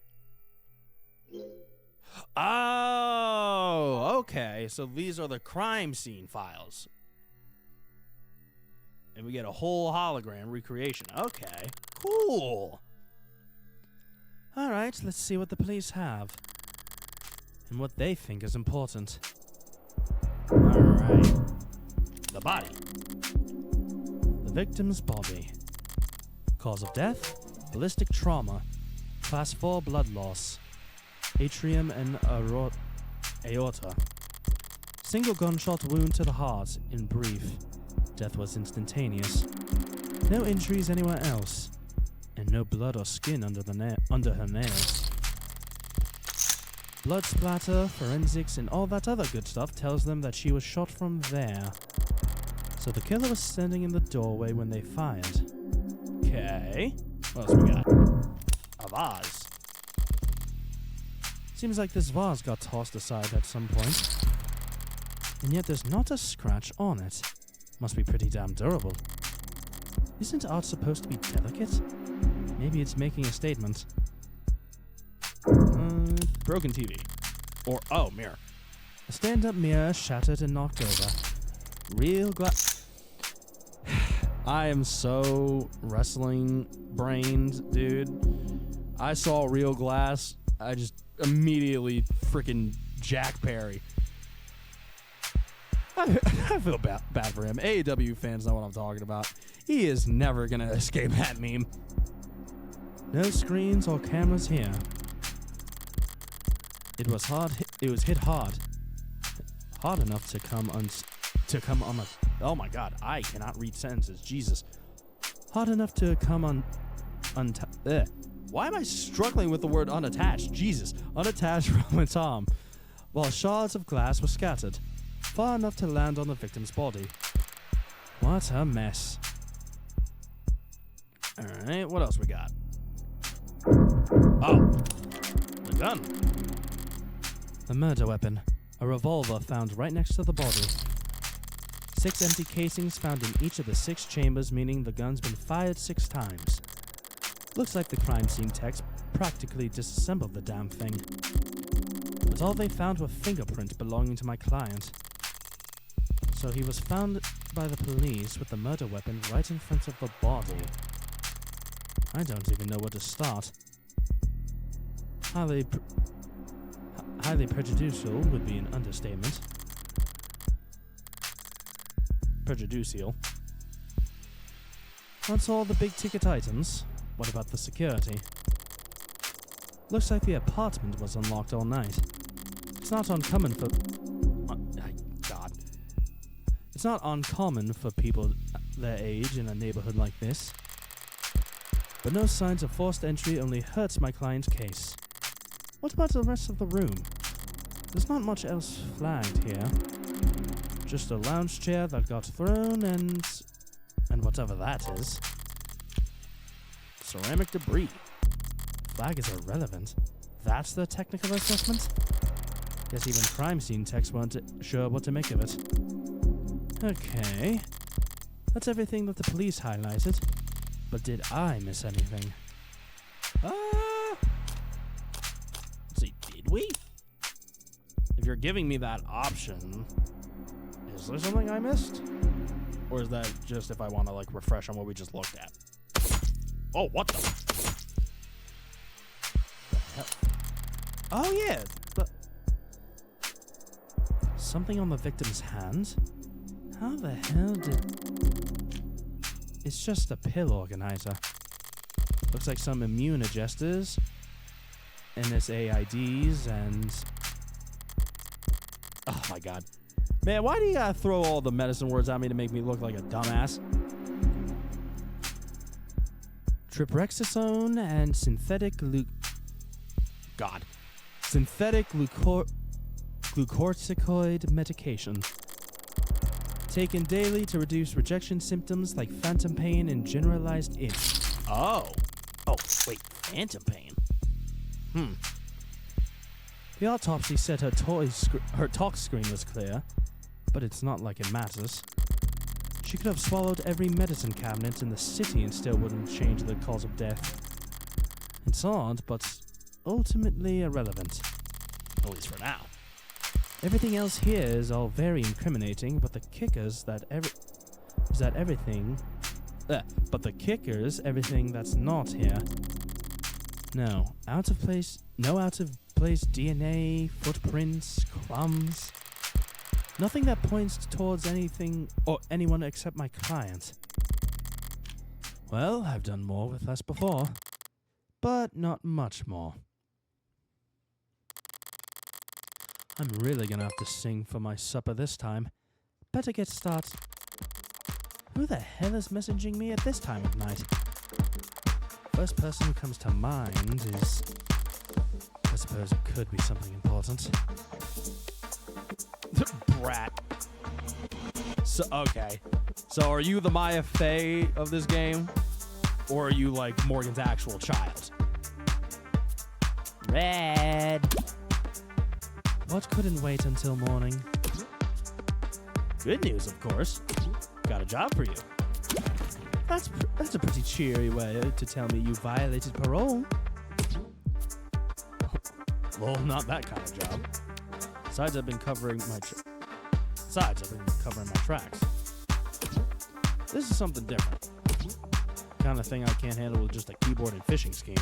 Oh, okay. So these are the crime scene files. And we get a whole hologram recreation. Okay, cool.
Alright, let's see what the police have. And what they think is important.
Alright. The body.
The victim's body. Cause of death, ballistic trauma. Class 4 blood loss. Atrium and aorta. Single gunshot wound to the heart. In brief, death was instantaneous. No injuries anywhere else. And no blood or skin under her nails. Blood splatter, forensics, and all that other good stuff tells them that she was shot from there. So the killer was standing in the doorway when they fired.
Okay. What else we got? A vase.
Seems like this vase got tossed aside at some point. And yet there's not a scratch on it. Must be pretty damn durable. Isn't art supposed to be delicate? Maybe it's making a statement.
Broken TV. Or, oh, mirror.
A stand-up mirror shattered and knocked over. Real glass.
I am so wrestling-brained, dude. I saw real glass. I just immediately freaking Jack Perry. I feel bad for him. AEW fans know what I'm talking about. He is never going to escape that meme.
No screens or cameras here. It was hit hard. Hard enough to come on a...
Oh my god, I cannot read sentences. Jesus.
Hard enough to come on...
Why am I struggling with the word unattached? Jesus. Unattached from its arm.
While shards of glass were scattered. Far enough to land on the victim's body. What a mess.
Alright, what else we got? Oh. The gun.
The murder weapon. A revolver found right next to the body. 6 empty casings found in each of the 6 chambers, meaning the gun's been fired 6 times. Looks like the crime scene techs practically disassembled the damn thing. But all they found were fingerprints belonging to my client. So he was found by the police with the murder weapon right in front of the body. I don't even know where to start. Highly prejudicial would be an understatement.
Prejudicial.
That's all the big ticket items. What about the security? Looks like the apartment was unlocked all night. It's not uncommon for...
God.
It's not uncommon for people their age in a neighborhood like this. But no signs of forced entry only hurts my client's case. What about the rest of the room? There's not much else flagged here. Just a lounge chair that got thrown and whatever that is.
Ceramic debris.
Flag is irrelevant.
That's the technical assessment? Guess even crime scene techs weren't sure what to make of it. Okay. That's everything that the police highlighted. But did I miss anything? Let's see, did we? If you're giving me that option, is there something I missed? Or is that just if I want to, like, refresh on what we just looked at? Oh, what the hell? Oh, yeah. Something on the victim's hand? How the hell did... It's just a pill organizer. Looks like some immunogesters, NSAIDs, and... Oh my god. Man, why do you gotta throw all the medicine words at me to make me look like a dumbass? Triprexisone and synthetic glucorticoid medication. Taken daily to reduce rejection symptoms like phantom pain and generalized itch. Oh, wait, phantom pain? The autopsy said her talk screen was clear, but it's not like it matters. She could have swallowed every medicine cabinet in the city and still wouldn't change the cause of death. It's odd, but ultimately irrelevant. At least for now. Everything else here is all very incriminating, but the kickers everything that's not here. No out of place DNA, footprints, crumbs. Nothing that points towards anything or anyone except my client. Well, I've done more with less before, but not much more. I'm really gonna have to sing for my supper this time. Better get started. Who the hell is messaging me at this time of night? First person who comes to mind is... I suppose it could be something important. Brat. Okay. So are you the Maya Fey of this game? Or are you like Morgan's actual child? Red. What couldn't wait until morning? Good news, of course. Got a job for you. That's a pretty cheery way to tell me you violated parole. Well, not that kind of job. Besides, I've been covering my tracks. This is something different. Kind of thing I can't handle with just a keyboard and phishing scheme.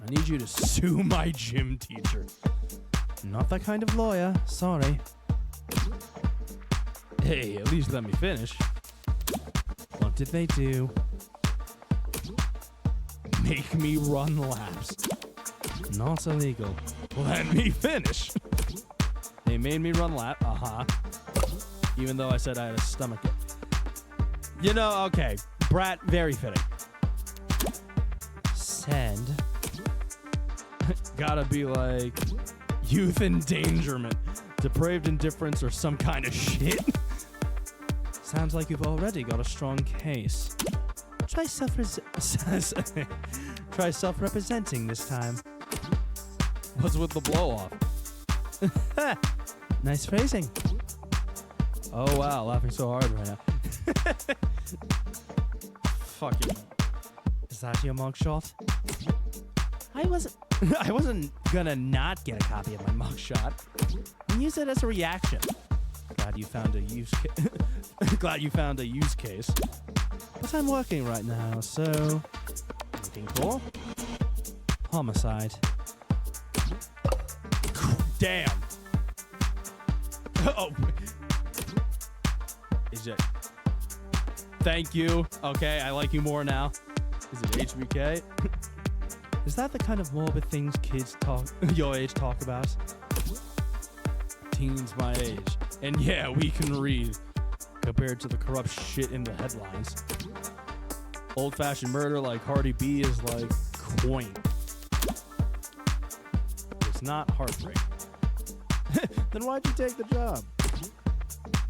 I need you to sue my gym teacher. Not that kind of lawyer, sorry. Hey, at least let me finish. What did they do? Make me run laps. Not illegal. Let me finish. They made me run laps. Even though I said I had a stomach. You know, okay. Brat, very fitting. Send. Gotta be like youth endangerment, depraved indifference, or some kind of shit. Sounds like you've already got a strong case. Try self-representing this time. What's with the blow-off? Nice phrasing. Oh wow, laughing so hard right now. Fucking. Is that your mugshot? I wasn't gonna not get a copy of my mugshot and use it as a reaction. Glad you found a use case. But I'm working right now, so anything cool? Homicide. Damn. Oh. Is it? Thank you. Okay, I like you more now. Is it HBK? Is that the kind of morbid things kids your age talk about? Teens my age. And yeah, we can read compared to the corrupt shit in the headlines. Old-fashioned murder like Cardi B is like quaint. It's not heartbreaking. Then why'd you take the job?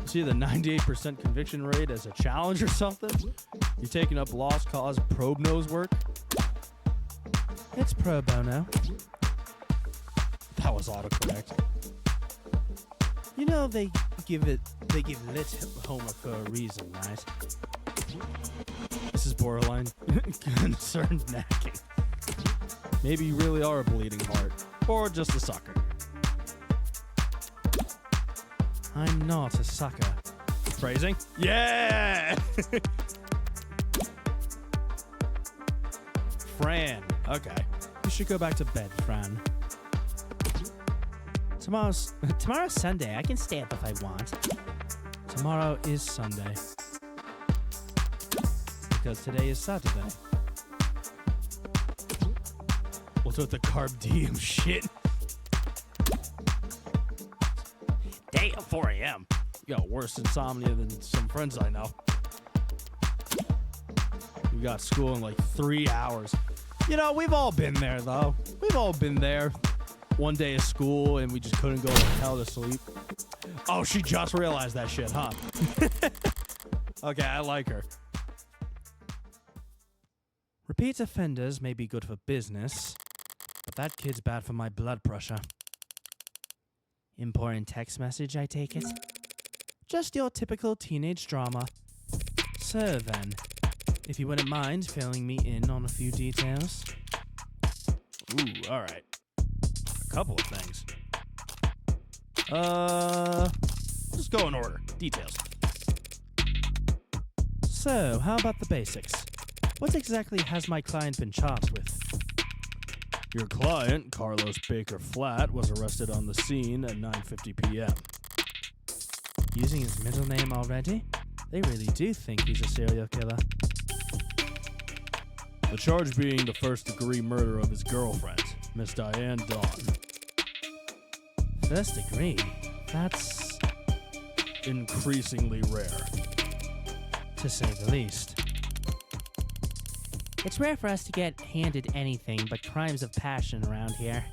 See the 98% conviction rate as a challenge or something? You taking up lost cause probe nose work?
It's pro bono.
That was autocorrect.
You know they give lit Homer for a reason, right?
This is borderline concerned nagging. Maybe you really are a bleeding heart, or just a sucker.
I'm not a sucker.
Phrasing? Yeah! Fran. Okay.
You should go back to bed, Fran. Tomorrow's Sunday. I can stay up if I want. Tomorrow is Sunday. Because today is Saturday.
What's with the carb diem shit? Damn, 4 a.m. You got worse insomnia than some friends I know. You got school in like 3 hours. You know, we've all been there, though. We've all been there. One day of school, and we just couldn't go to hell to sleep. Oh, she just realized that shit, huh? Okay, I like her.
Repeat offenders may be good for business, but that kid's bad for my blood pressure. Important text message, I take it? Just your typical teenage drama. So then, if you wouldn't mind filling me in on a few details.
Ooh, all right. A couple of things. Just go in order. Details.
So, how about the basics? What exactly has my client been charged with?
Your client, Carlos Baker Flat, was arrested on the scene at 9:50 p.m.
Using his middle name already? They really do think he's a serial killer.
The charge being the first-degree murder of his girlfriend, Miss Diane Dawn.
First degree? That's
increasingly rare,
to say the least. It's rare for us to get handed anything but crimes of passion around here.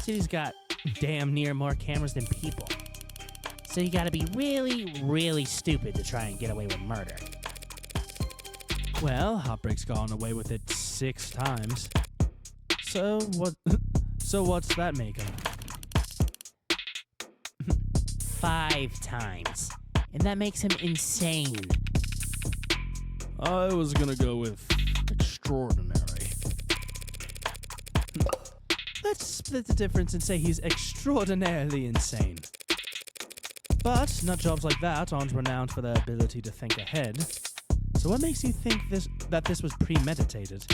City's got damn near more cameras than people. So you gotta be really, really stupid to try and get away with murder.
Well, Heartbreak's gone away with it 6 times. So what? So what's that make him?
5 times. And that makes him insane.
I was gonna go with extraordinary.
Let's split the difference and say he's extraordinarily insane. But nutjobs like that aren't renowned for their ability to think ahead. So what makes you think that this was premeditated?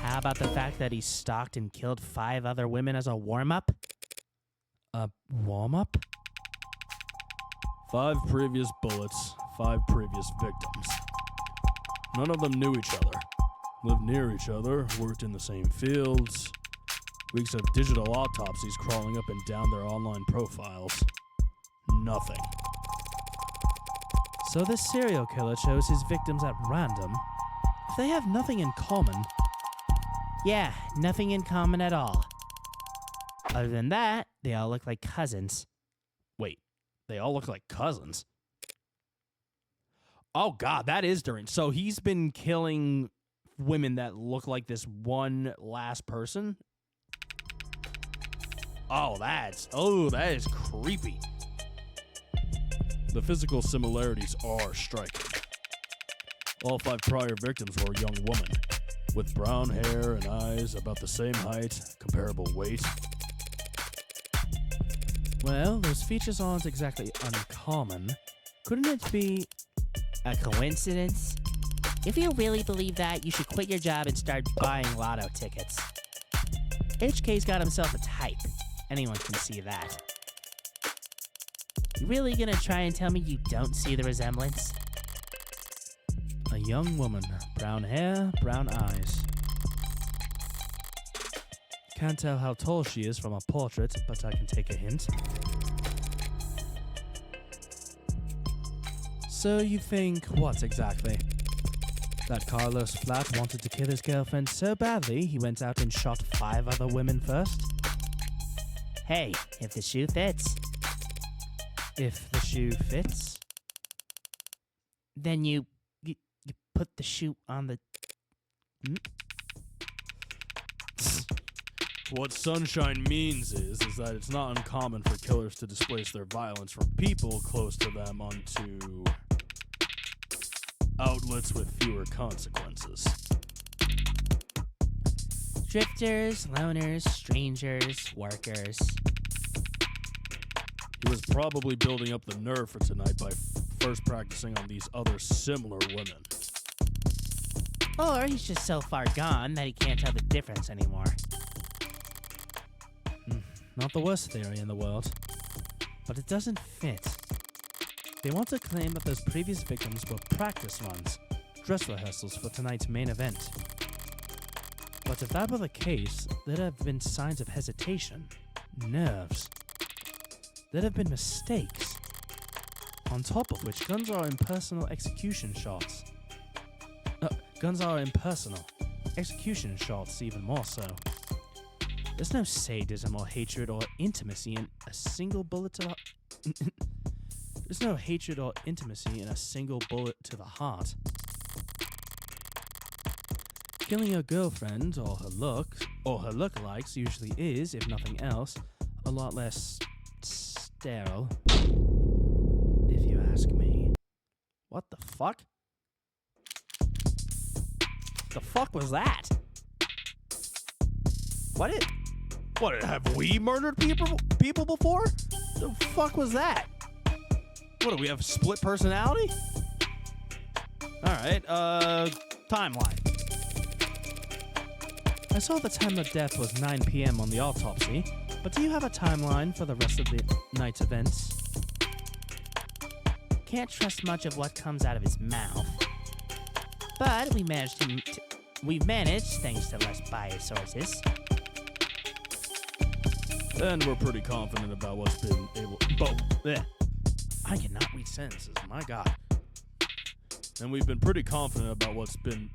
How about the fact that he stalked and killed 5 other women as a warm-up? A warm-up?
5 previous bullets, 5 previous victims. None of them knew each other, lived near each other, worked in the same fields. Weeks of digital autopsies crawling up and down their online profiles. Nothing.
So this serial killer chose his victims at random. If they have nothing in common... Yeah, nothing in common at all. Other than that, they all look like cousins.
Wait, they all look like cousins? Oh god, that is during. So he's been killing women that look like this one last person? Oh, that is creepy. The physical similarities are striking. All 5 prior victims were young women, with brown hair and eyes, about the same height, comparable weight.
Well, those features aren't exactly uncommon. Couldn't it be a coincidence? If you really believe that, you should quit your job and start buying lotto tickets. HK's got himself a type. Anyone can see that. You really gonna try and tell me you don't see the resemblance?
A young woman, brown hair, brown eyes.
Can't tell how tall she is from a portrait, but I can take a hint. So you think what exactly? That Carlos Flat wanted to kill his girlfriend so badly he went out and shot 5 other women first? Hey, if the shoe fits. If the shoe fits? Then you put the shoe on the
What sunshine means is that it's not uncommon for killers to displace their violence from people close to them onto outlets with fewer consequences.
Drifters, loners, strangers, workers.
He was probably building up the nerve for tonight by first practicing on these other similar women.
Or he's just so far gone that he can't tell the difference anymore.
Not the worst theory in the world, but it doesn't fit. They want to claim that those previous victims were practice runs, dress rehearsals for tonight's main event. But if that were the case, there'd have been signs of hesitation, nerves. There'd have been mistakes. On top of which, guns are impersonal execution shots. Guns are impersonal. Execution shots even more so. There's no sadism or hatred or intimacy in a single bullet to the... There's no hatred or intimacy in a single bullet to the heart. Killing your girlfriend or her lookalikes usually is, if nothing else, a lot less sterile. If you ask me.
What the fuck? The fuck was that? What have we murdered people before? The fuck was that? What, do we have split personality? Alright, timeline.
I saw the time of death was 9 p.m. on the autopsy, but do you have a timeline for the rest of the night's events?
Can't trust much of what comes out of his mouth. But we've managed, thanks to less biased sources.
And we're pretty confident about what's been able...
I cannot read sentences, my god.
And we've been pretty confident about what's been...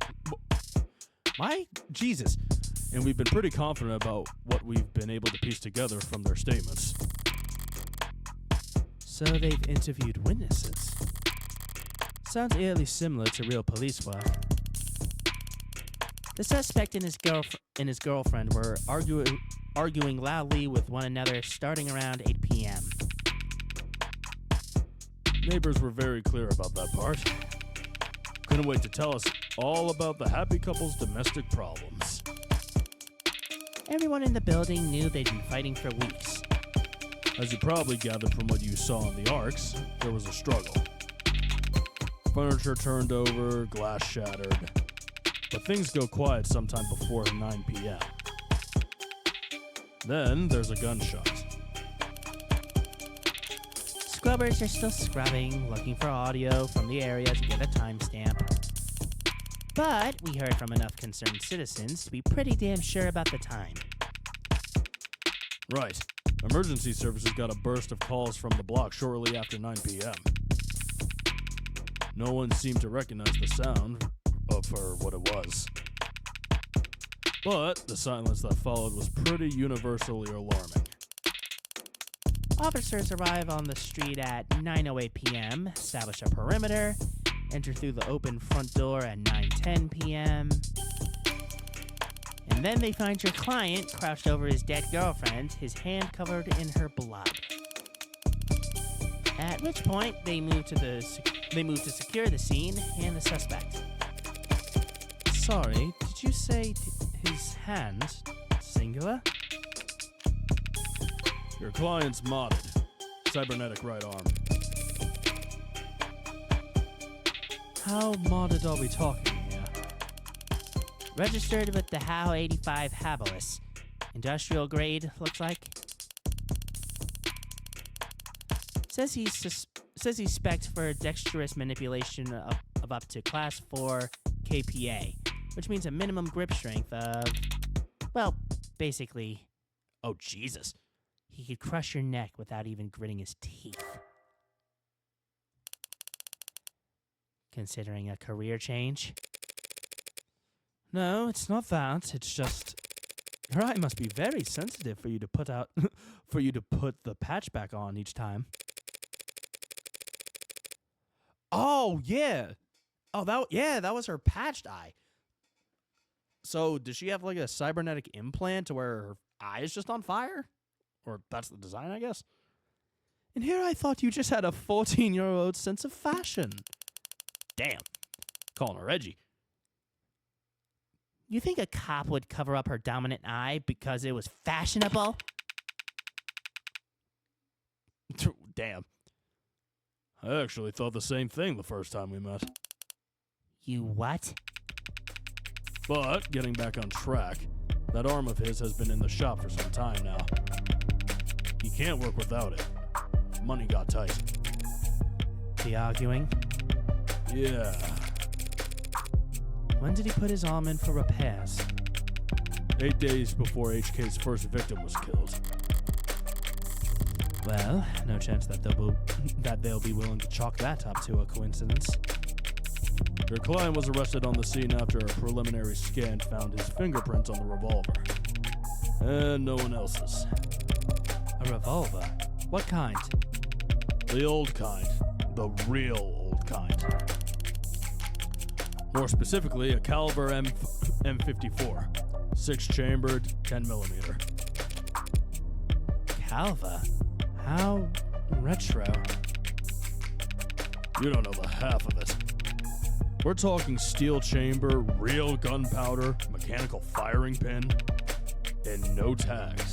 Jesus.
And we've been pretty confident about what we've been able to piece together from their statements.
So they've interviewed witnesses. Sounds eerily similar to real police work.
The suspect and his girlfriend were arguing loudly with one another starting around 8 p.m.
Neighbors were very clear about that part. Couldn't wait to tell us all about the happy couple's domestic problems.
Everyone in the building knew they'd been fighting for weeks.
As you probably gathered from what you saw in the arcs, there was a struggle. Furniture turned over, glass shattered. But things go quiet sometime before 9 p.m. Then there's a gunshot.
Scrubbers are still scrubbing, looking for audio from the area to get a timestamp. But we heard from enough concerned citizens to be pretty damn sure about the time.
Right. Emergency services got a burst of calls from the block shortly after 9 p.m. No one seemed to recognize the sound for what it was. But the silence that followed was pretty universally alarming.
Officers arrive on the street at 9:08 p.m., establish a perimeter, enter through the open front door at 9:10 p.m., and then they find your client crouched over his dead girlfriend, his hand covered in her blood. At which point, they move to secure the scene and the suspect.
Sorry, did you say his hand? Singular?
Your client's modded. Cybernetic right arm.
How modded are we talking here?
Registered with the HAO 85 Habilis. Industrial grade, looks like. Says he's spec'd for dexterous manipulation of up to Class 4 KPA, which means a minimum grip strength of, well, basically, oh Jesus, he could crush your neck without even gritting his teeth. Considering a career change?
No, it's not that. It's just your eye must be very sensitive for you to put the patch back on each time.
Oh yeah. Oh that was her patched eye.
So, does she have like a cybernetic implant to where her eye is just on fire? Or that's the design, I guess? And here I thought you just had a 14-year-old sense of fashion. Damn. Calling her edgy.
You think a cop would cover up her dominant eye because it was fashionable?
Damn. I actually thought the same thing the first time we met.
You what?
But, getting back on track, that arm of his has been in the shop for some time now. He can't work without it. Money got tight.
The arguing?
Yeah.
When did he put his arm in for repairs?
8 days before HK's first victim was killed.
Well, no chance that they'll be willing to chalk that up to a coincidence.
Your client was arrested on the scene after a preliminary scan found his fingerprints on the revolver. And no one else's.
A revolver? What kind?
The old kind. The real old kind. More specifically, a caliber M54. 6-chambered, 10mm.
Calva? How retro?
You don't know the half of it. We're talking steel chamber, real gunpowder, mechanical firing pin, and no tags.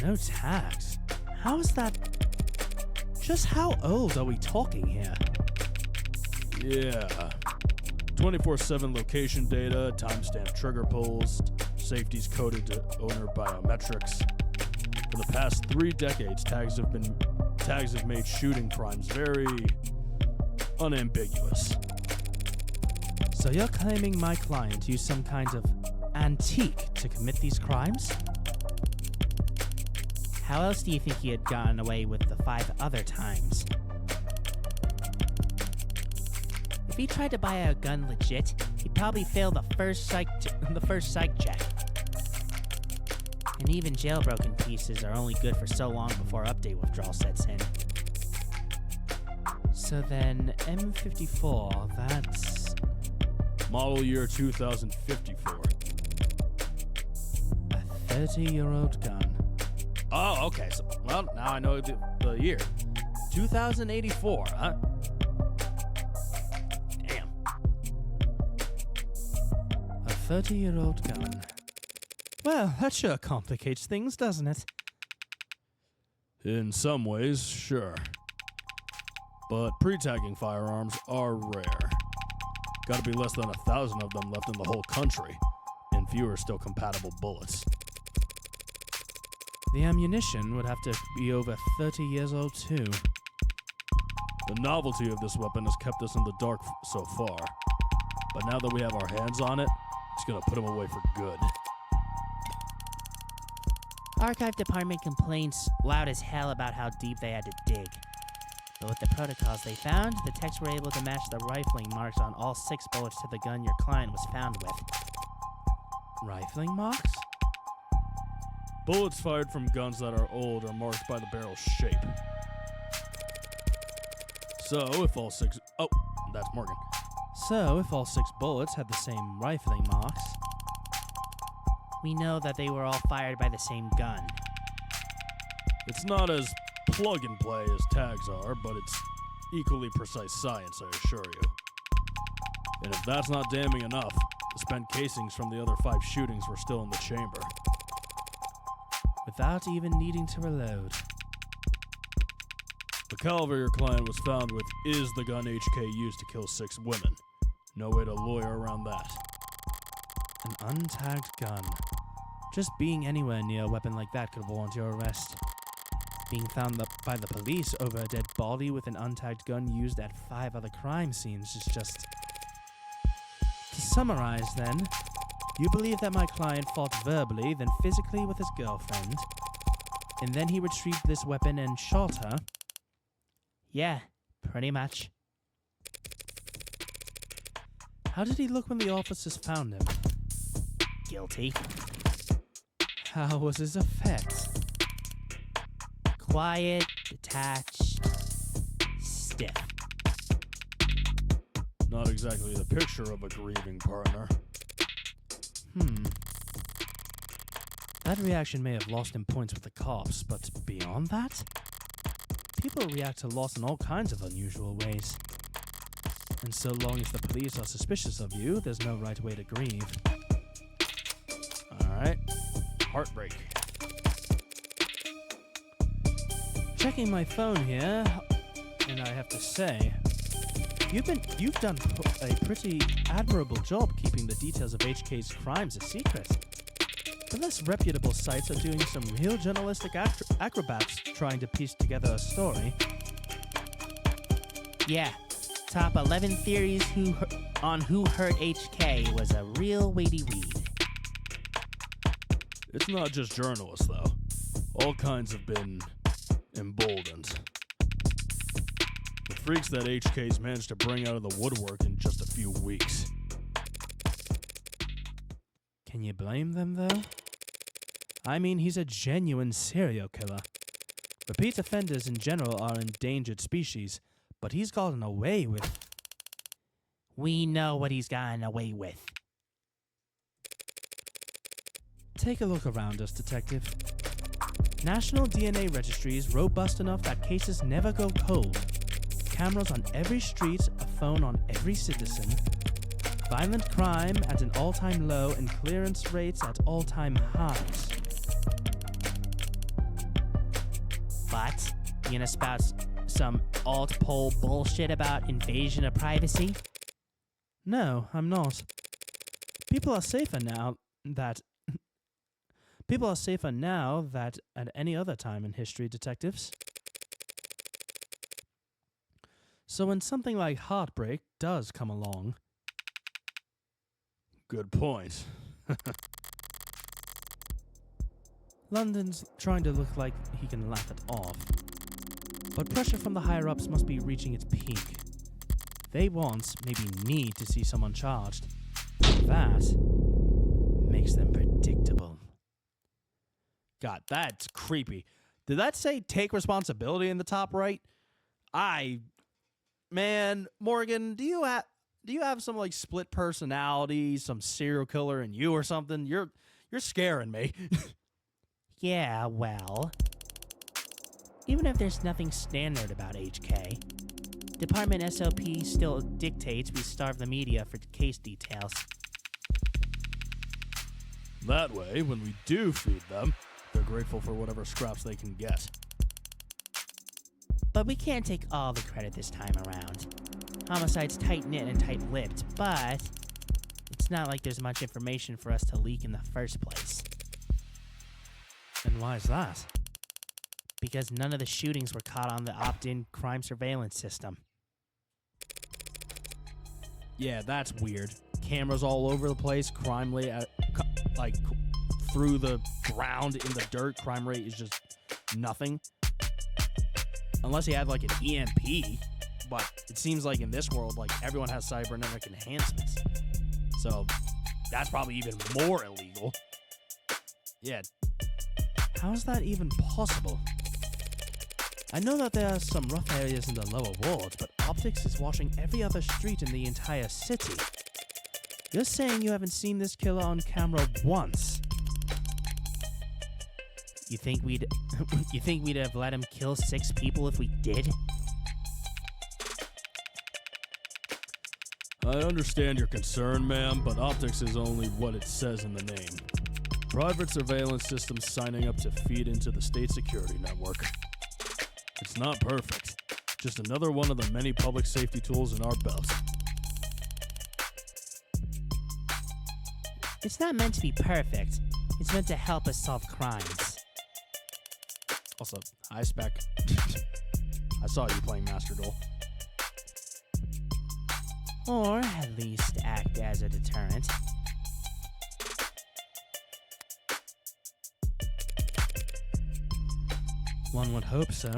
No tags? How is that? Just how old are we talking here?
Yeah. 24/7 location data, timestamp trigger pulls, safeties coded to owner biometrics. For the past 3 decades, tags have made shooting crimes very unambiguous.
So you're claiming my client used some kind of antique to commit these crimes?
How else do you think he had gotten away with the 5 other times? If he tried to buy a gun legit, he'd probably fail the first psych check. And even jailbroken pieces are only good for so long before update withdrawal sets in.
So then, M54, that's
Model year 2054.
a 30-year-old gun.
Oh, okay. So, well, now I know the year. 2084, huh? Damn.
A 30-year-old gun. Well, that sure complicates things, doesn't it?
In some ways, sure. But pre-tagging firearms are rare. Gotta be less than 1,000 of them left in the whole country, and fewer still compatible bullets.
The ammunition would have to be over 30 years old, too.
The novelty of this weapon has kept us in the dark so far, but now that we have our hands on it, it's gonna put them away for good.
Archive department complains loud as hell about how deep they had to dig. But with the protocols they found, the techs were able to match the rifling marks on all 6 bullets to the gun your client was found with.
Rifling marks?
Bullets fired from guns that are old are marked by the barrel's shape. So, if all 6... Oh, that's Morgan.
So, if all 6 bullets had the same rifling marks,
We know that they were all fired by the same gun.
It's not as plug-and-play as tags are, but it's equally precise science, I assure you. And if that's not damning enough, the spent casings from the other 5 shootings were still in the chamber.
without even needing to reload.
The caliber your client was found with is the gun HK used to kill 6 women. No way to lawyer around that.
An untagged gun. Just being anywhere near a weapon like that could warrant your arrest. Being found by the police over a dead body with an untagged gun used at 5 other crime scenes is just... To summarize then, you believe that my client fought verbally, then physically with his girlfriend, and then he retrieved this weapon and shot her?
Yeah, pretty much.
How did he look when the officers found him?
Guilty.
How was his effect?
Quiet, detached, stiff.
Not exactly the picture of a grieving partner.
That reaction may have lost him points with the cops, but beyond that? People react to loss in all kinds of unusual ways. And so long as the police are suspicious of you, there's no right way to grieve.
Alright. Heartbreak.
Checking my phone here, and I have to say, you've done a pretty admirable job keeping the details of HK's crimes a secret. The less reputable sites are doing some real journalistic acrobats trying to piece together a story.
Yeah, top 11 theories on who hurt HK was a real weighty read.
It's not just journalists, though. All kinds have been emboldened. The freaks that HK's managed to bring out of the woodwork in just a few weeks.
Can you blame them, though? I mean, he's a genuine serial killer. Repeat offenders in general are endangered species, but he's gotten away with...
We know what he's gotten away with.
Take a look around us, Detective. National DNA registry is robust enough that cases never go cold. Cameras on every street, a phone on every citizen. Violent crime at an all-time low and clearance rates at all-time highs.
But you gonna spout some alt-pol bullshit about invasion of privacy?
No, I'm not. People are safer now that at any other time in history, detectives. So when something like heartbreak does come along...
Good point.
London's trying to look like he can laugh it off. But pressure from the higher-ups must be reaching its peak. They want, maybe need, to see someone charged. That makes them predictable.
God, that's creepy. Did that say take responsibility in the top right? Man, Morgan, do you have some like split personality, some serial killer in you or something? You're scaring me.
Yeah, well, even if there's nothing standard about HK, Department SOP still dictates we starve the media for case details.
That way, when we do feed them, they're grateful for whatever scraps they can get.
But we can't take all the credit this time around. Homicide's tight-knit and tight-lipped, but it's not like there's much information for us to leak in the first place.
And why is that?
Because none of the shootings were caught on the opt-in crime surveillance system.
Yeah, that's weird. Cameras all over the place, crime rate like through the ground in the dirt, crime rate is just nothing. Unless he had like an EMP, but it seems like in this world, like everyone has cybernetic enhancements. So that's probably even more illegal. Yeah.
How is that even possible? I know that there are some rough areas in the lower wards, but optics is washing every other street in the entire city. You're saying you haven't seen this killer on camera once?
You think we'd have let him kill 6 people if we did?
I understand your concern, ma'am, but optics is only what it says in the name. Private surveillance systems signing up to feed into the state security network. It's not perfect, just another one of the many public safety tools in our belt.
It's not meant to be perfect. It's meant to help us solve crimes.
Also, hi, Spec. I saw you playing Master Duel.
Or at least act as a deterrent.
One would hope so.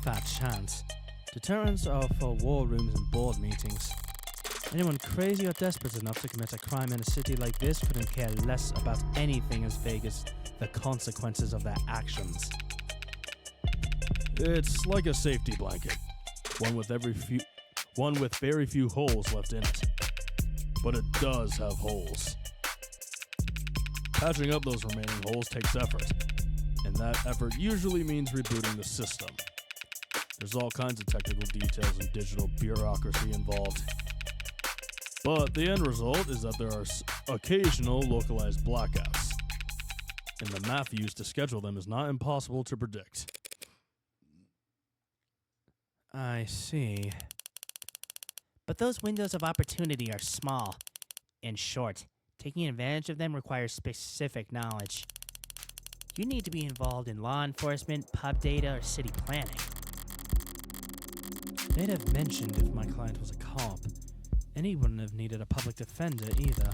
Fat chance. Deterrents are for war rooms and board meetings. Anyone crazy or desperate enough to commit a crime in a city like this couldn't care less about anything as vague as the consequences of their actions.
It's like a safety blanket, one with very few holes left in it. But it does have holes. Patching up those remaining holes takes effort, and that effort usually means rebooting the system. There's all kinds of technical details and digital bureaucracy involved. But the end result is that there are occasional localized blackouts, and the math used to schedule them is not impossible to predict.
I see.
But those windows of opportunity are small and short. Taking advantage of them requires specific knowledge. You need to be involved in law enforcement, pub data, or city planning.
They'd have mentioned if my client was a cop, and he wouldn't have needed a public defender either.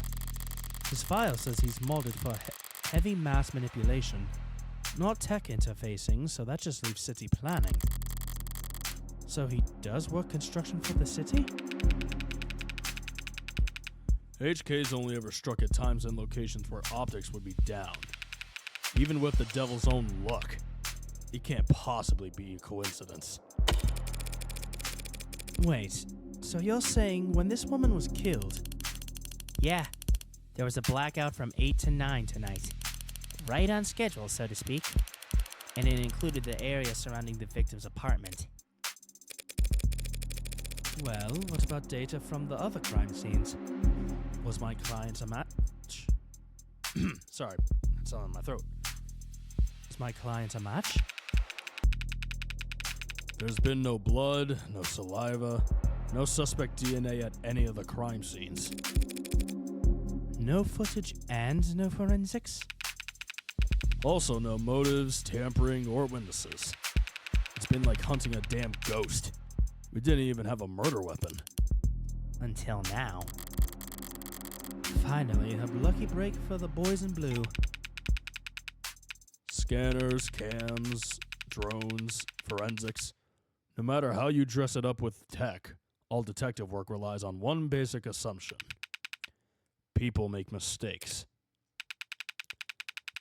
His file says he's molded for heavy mass manipulation, not tech interfacing, so that just leaves city planning. So he does work construction for the city?
HK's only ever struck at times and locations where optics would be down. Even with the devil's own luck, it can't possibly be a coincidence.
Wait, so you're saying when this woman was killed?
Yeah, there was a blackout from 8 to 9 tonight. Right on schedule, so to speak. And it included the area surrounding the victim's apartment.
Well, what about data from the other crime scenes? Was my client a match?
Sorry, it's on my throat.
Was my client a match?
There's been no blood, no saliva, no suspect DNA at any of the crime scenes.
No footage and no forensics?
Also no motives, tampering, or witnesses. It's been like hunting a damn ghost. We didn't even have a murder weapon.
Until now.
Finally, a lucky break for the boys in blue.
Scanners, cams, drones, forensics. No matter how you dress it up with tech, all detective work relies on one basic assumption. People make mistakes.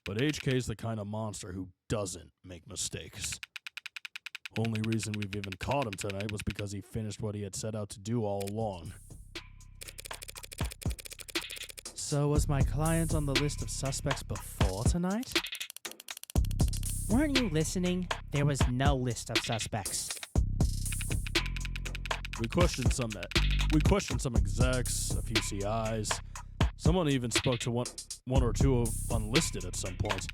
But HK's the kind of monster who doesn't make mistakes. Only reason we've even caught him tonight was because he finished what he had set out to do all along.
So was my client on the list of suspects before tonight?
Weren't you listening? There was no list of suspects.
We questioned some execs, a few CIs. Someone even spoke to one or two of unlisted at some point.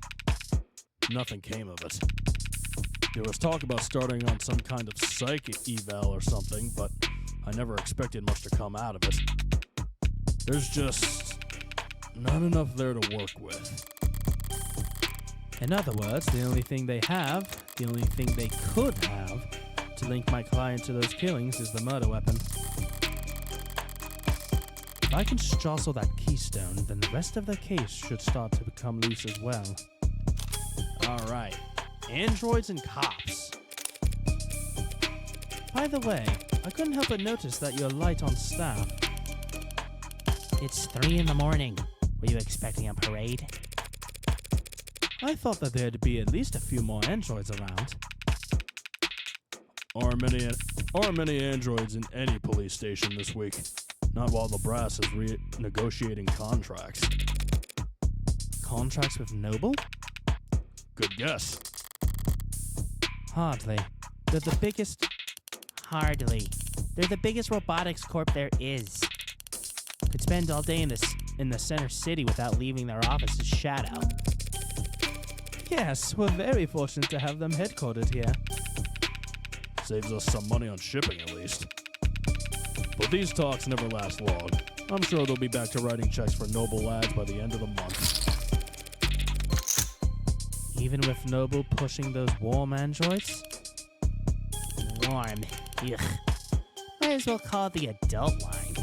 Nothing came of it. There was talk about starting on some kind of psych eval or something, but I never expected much to come out of it. There's just not enough there to work with.
In other words, the only thing they could have to link my client to those killings is the murder weapon. If I can jostle that keystone, then the rest of the case should start to become loose as well.
Alright. Androids and cops.
By the way, I couldn't help but notice that you're light on staff.
It's 3 in the morning. Were you expecting a parade?
I thought that there'd be at least a few more androids around.
Are many androids in any police station this week? Not while the brass is renegotiating contracts.
Contracts with Noble?
Good guess.
Hardly. They're the biggest...
Hardly. They're the biggest robotics corp there is. Could spend all day in the center city without leaving their office's shadow.
Yes, we're very fortunate to have them headquartered here.
Saves us some money on shipping at least. But these talks never last long. I'm sure they'll be back to writing checks for Noble lads by the end of the month.
Even with Noble pushing those warm androids?
Warm. Ugh. Might as well call it the adult line.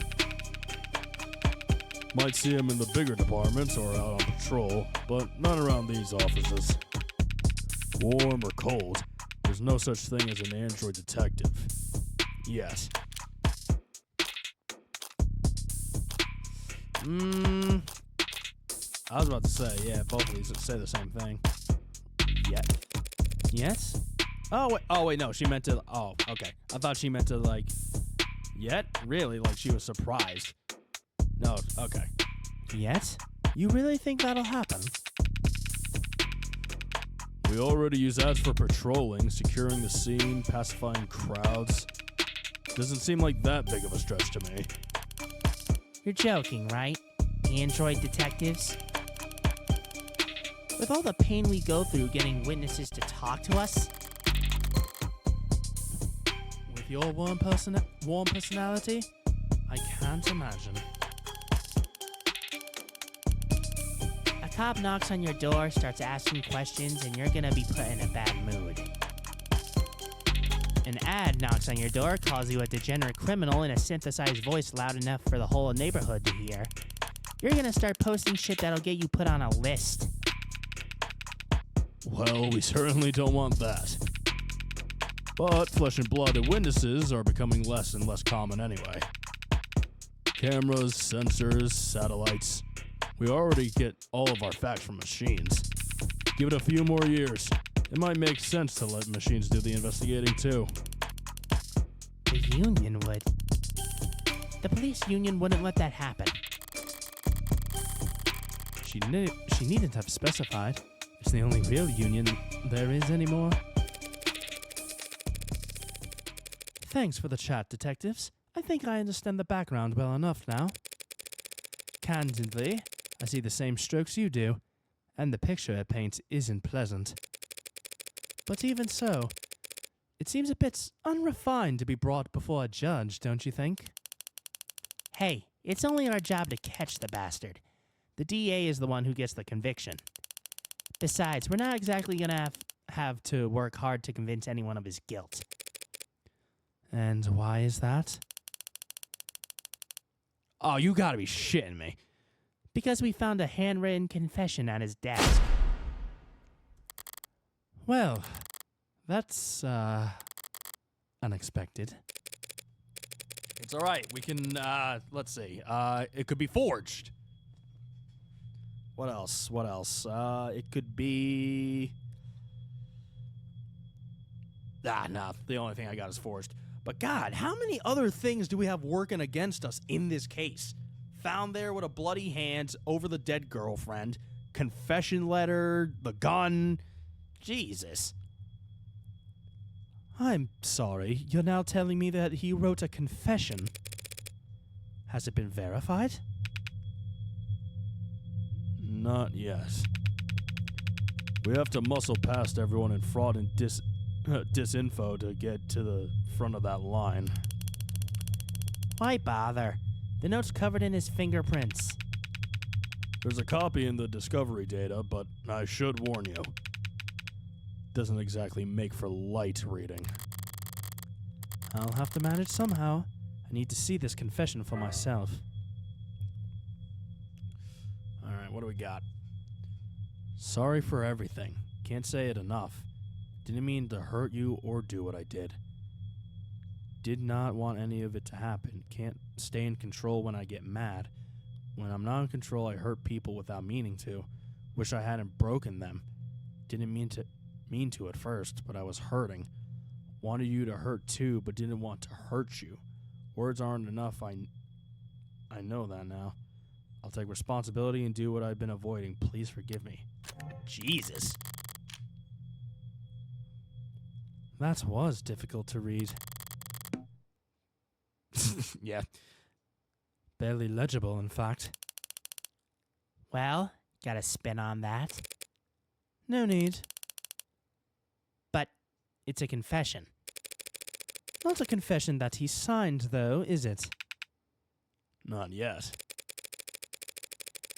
Might see him in the bigger departments or out on patrol, but not around these offices. Warm or cold, there's no such thing as an android detective. Yet.
I was about to say, yeah, both of these say the same thing.
Yet.
Yes? Oh wait, no, she meant to, oh, okay. I thought she meant to, like, yet? Really? Like she was surprised. No, okay.
Yet?
You really think that'll happen?
We already use ads for patrolling, securing the scene, pacifying crowds. Doesn't seem like that big of a stretch to me.
You're joking, right? Android detectives? With all the pain we go through getting witnesses to talk to us,
With your warm personality, I can't imagine.
a cop knocks on your door, starts asking questions, and you're gonna be put in a bad mood. An ad knocks on your door, calls you a degenerate criminal in a synthesized voice loud enough for the whole neighborhood to hear. You're gonna start posting shit that'll get you put on a list.
Well, we certainly don't want that. But flesh and blood witnesses are becoming less and less common anyway. Cameras, sensors, satellites. We already get all of our facts from machines. Give it a few more years. It might make sense to let machines do the investigating too.
The union would. The police union wouldn't let that happen.
She needn't have specified. It's the only real union there is anymore. Thanks for the chat, detectives. I think I understand the background well enough now. Candidly, I see the same strokes you do, and the picture it paints isn't pleasant. But even so, it seems a bit unrefined to be brought before a judge, don't you think?
Hey, it's only our job to catch the bastard. The DA is the one who gets the conviction. Besides, we're not exactly gonna have to work hard to convince anyone of his guilt.
And why is that?
Oh, you gotta be shitting me.
Because we found a handwritten confession on his desk.
Well, that's, unexpected.
It's alright, we can, let's see. It could be forged. What else? It could be... no, the only thing I got is forged. But God, how many other things do we have working against us in this case? Found there with a bloody hand over the dead girlfriend, confession letter, the gun. Jesus.
I'm sorry, you're now telling me that he wrote a confession. Has it been verified?
Not yet. We have to muscle past everyone in fraud and disinfo to get to the front of that line.
Why bother? The note's covered in his fingerprints.
There's a copy in the discovery data, but I should warn you. Doesn't exactly make for light reading.
I'll have to manage somehow. I need to see this confession for myself.
Alright, what do we got? Sorry for everything. Can't say it enough. Didn't mean to hurt you or do what I did. Did not want any of it to happen. Can't stay in control when I get mad. When I'm not in control, I hurt people without meaning to. Wish I hadn't broken them. Didn't mean to at first, but I was hurting. Wanted you to hurt too, but didn't want to hurt you. Words aren't enough, I know that now. I'll take responsibility and do what I've been avoiding. Please forgive me. Jesus.
That was difficult to read.
Yeah.
Barely legible, in fact.
Well, got a spin on that.
No need.
But it's a confession.
Not a confession that he signed, though, is it?
Not yet.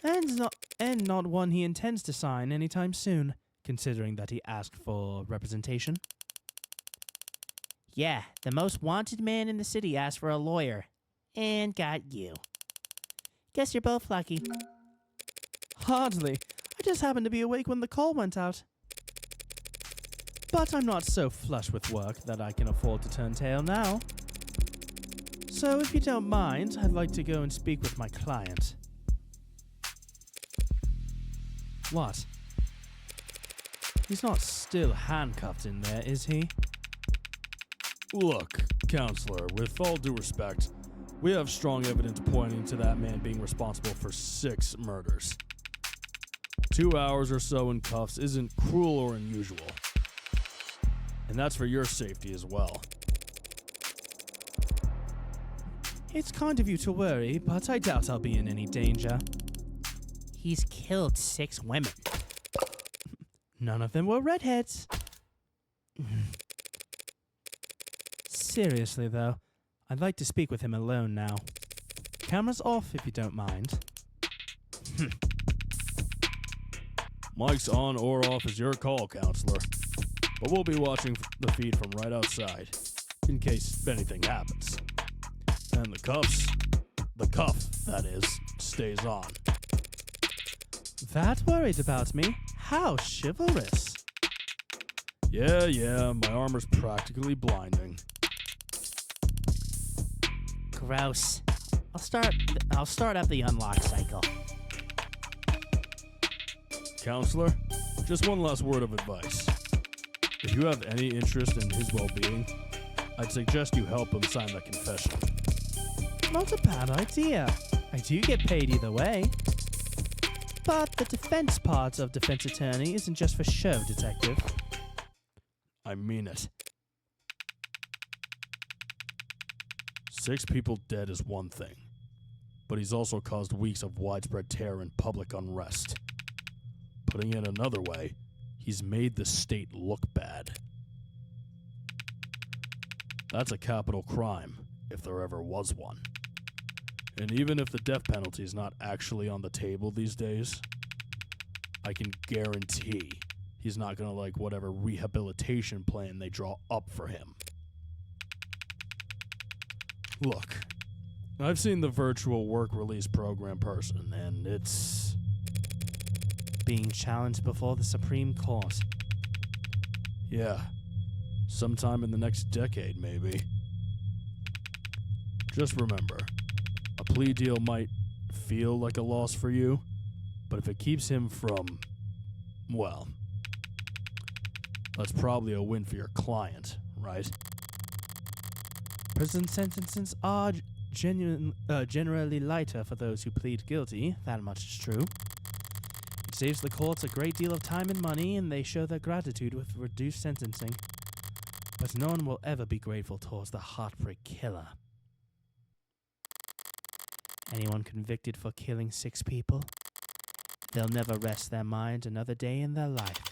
And not one he intends to sign anytime soon, considering that he asked for representation.
Yeah, the most wanted man in the city asked for a lawyer. And got you. Guess you're both lucky.
Hardly. I just happened to be awake when the call went out. But I'm not so flush with work that I can afford to turn tail now. So if you don't mind, I'd like to go and speak with my client. What? He's not still handcuffed in there, is he?
Look, counselor, with all due respect, we have strong evidence pointing to that man being responsible for 6 murders. 2 hours or so in cuffs isn't cruel or unusual. And that's for your safety as well.
It's kind of you to worry, but I doubt I'll be in any danger.
He's killed 6 women.
None of them were redheads. Seriously, though, I'd like to speak with him alone now. Camera's off if you don't mind.
Mic's on or off is your call, counselor. But we'll be watching the feed from right outside, in case anything happens. And the cuff, that is, stays on.
That worried about me? How chivalrous.
Yeah, my armor's practically blinding.
Gross. I'll start up the unlock cycle.
Counselor, just one last word of advice. If you have any interest in his well-being, I'd suggest you help him sign the confession.
Not a bad idea. I do get paid either way. But the defense part of defense attorney isn't just for show, detective.
I mean it. 6 people dead is one thing, but he's also caused weeks of widespread terror and public unrest. Putting it another way, he's made the state look bad. That's a capital crime, if there ever was one. And even if the death penalty is not actually on the table these days, I can guarantee he's not going to like whatever rehabilitation plan they draw up for him. Look, I've seen the virtual work release program person, and it's
Being challenged before the Supreme Court.
yeah, sometime in the next decade, maybe. Just remember, a plea deal might feel like a loss for you, but if it keeps him from, well, that's probably a win for your client, right?
Prison sentences are generally lighter for those who plead guilty, that much is true. It saves the courts a great deal of time and money, and they show their gratitude with reduced sentencing. But no one will ever be grateful towards the heartbreak killer. Anyone convicted for killing 6 people, they'll never rest their mind another day in their life.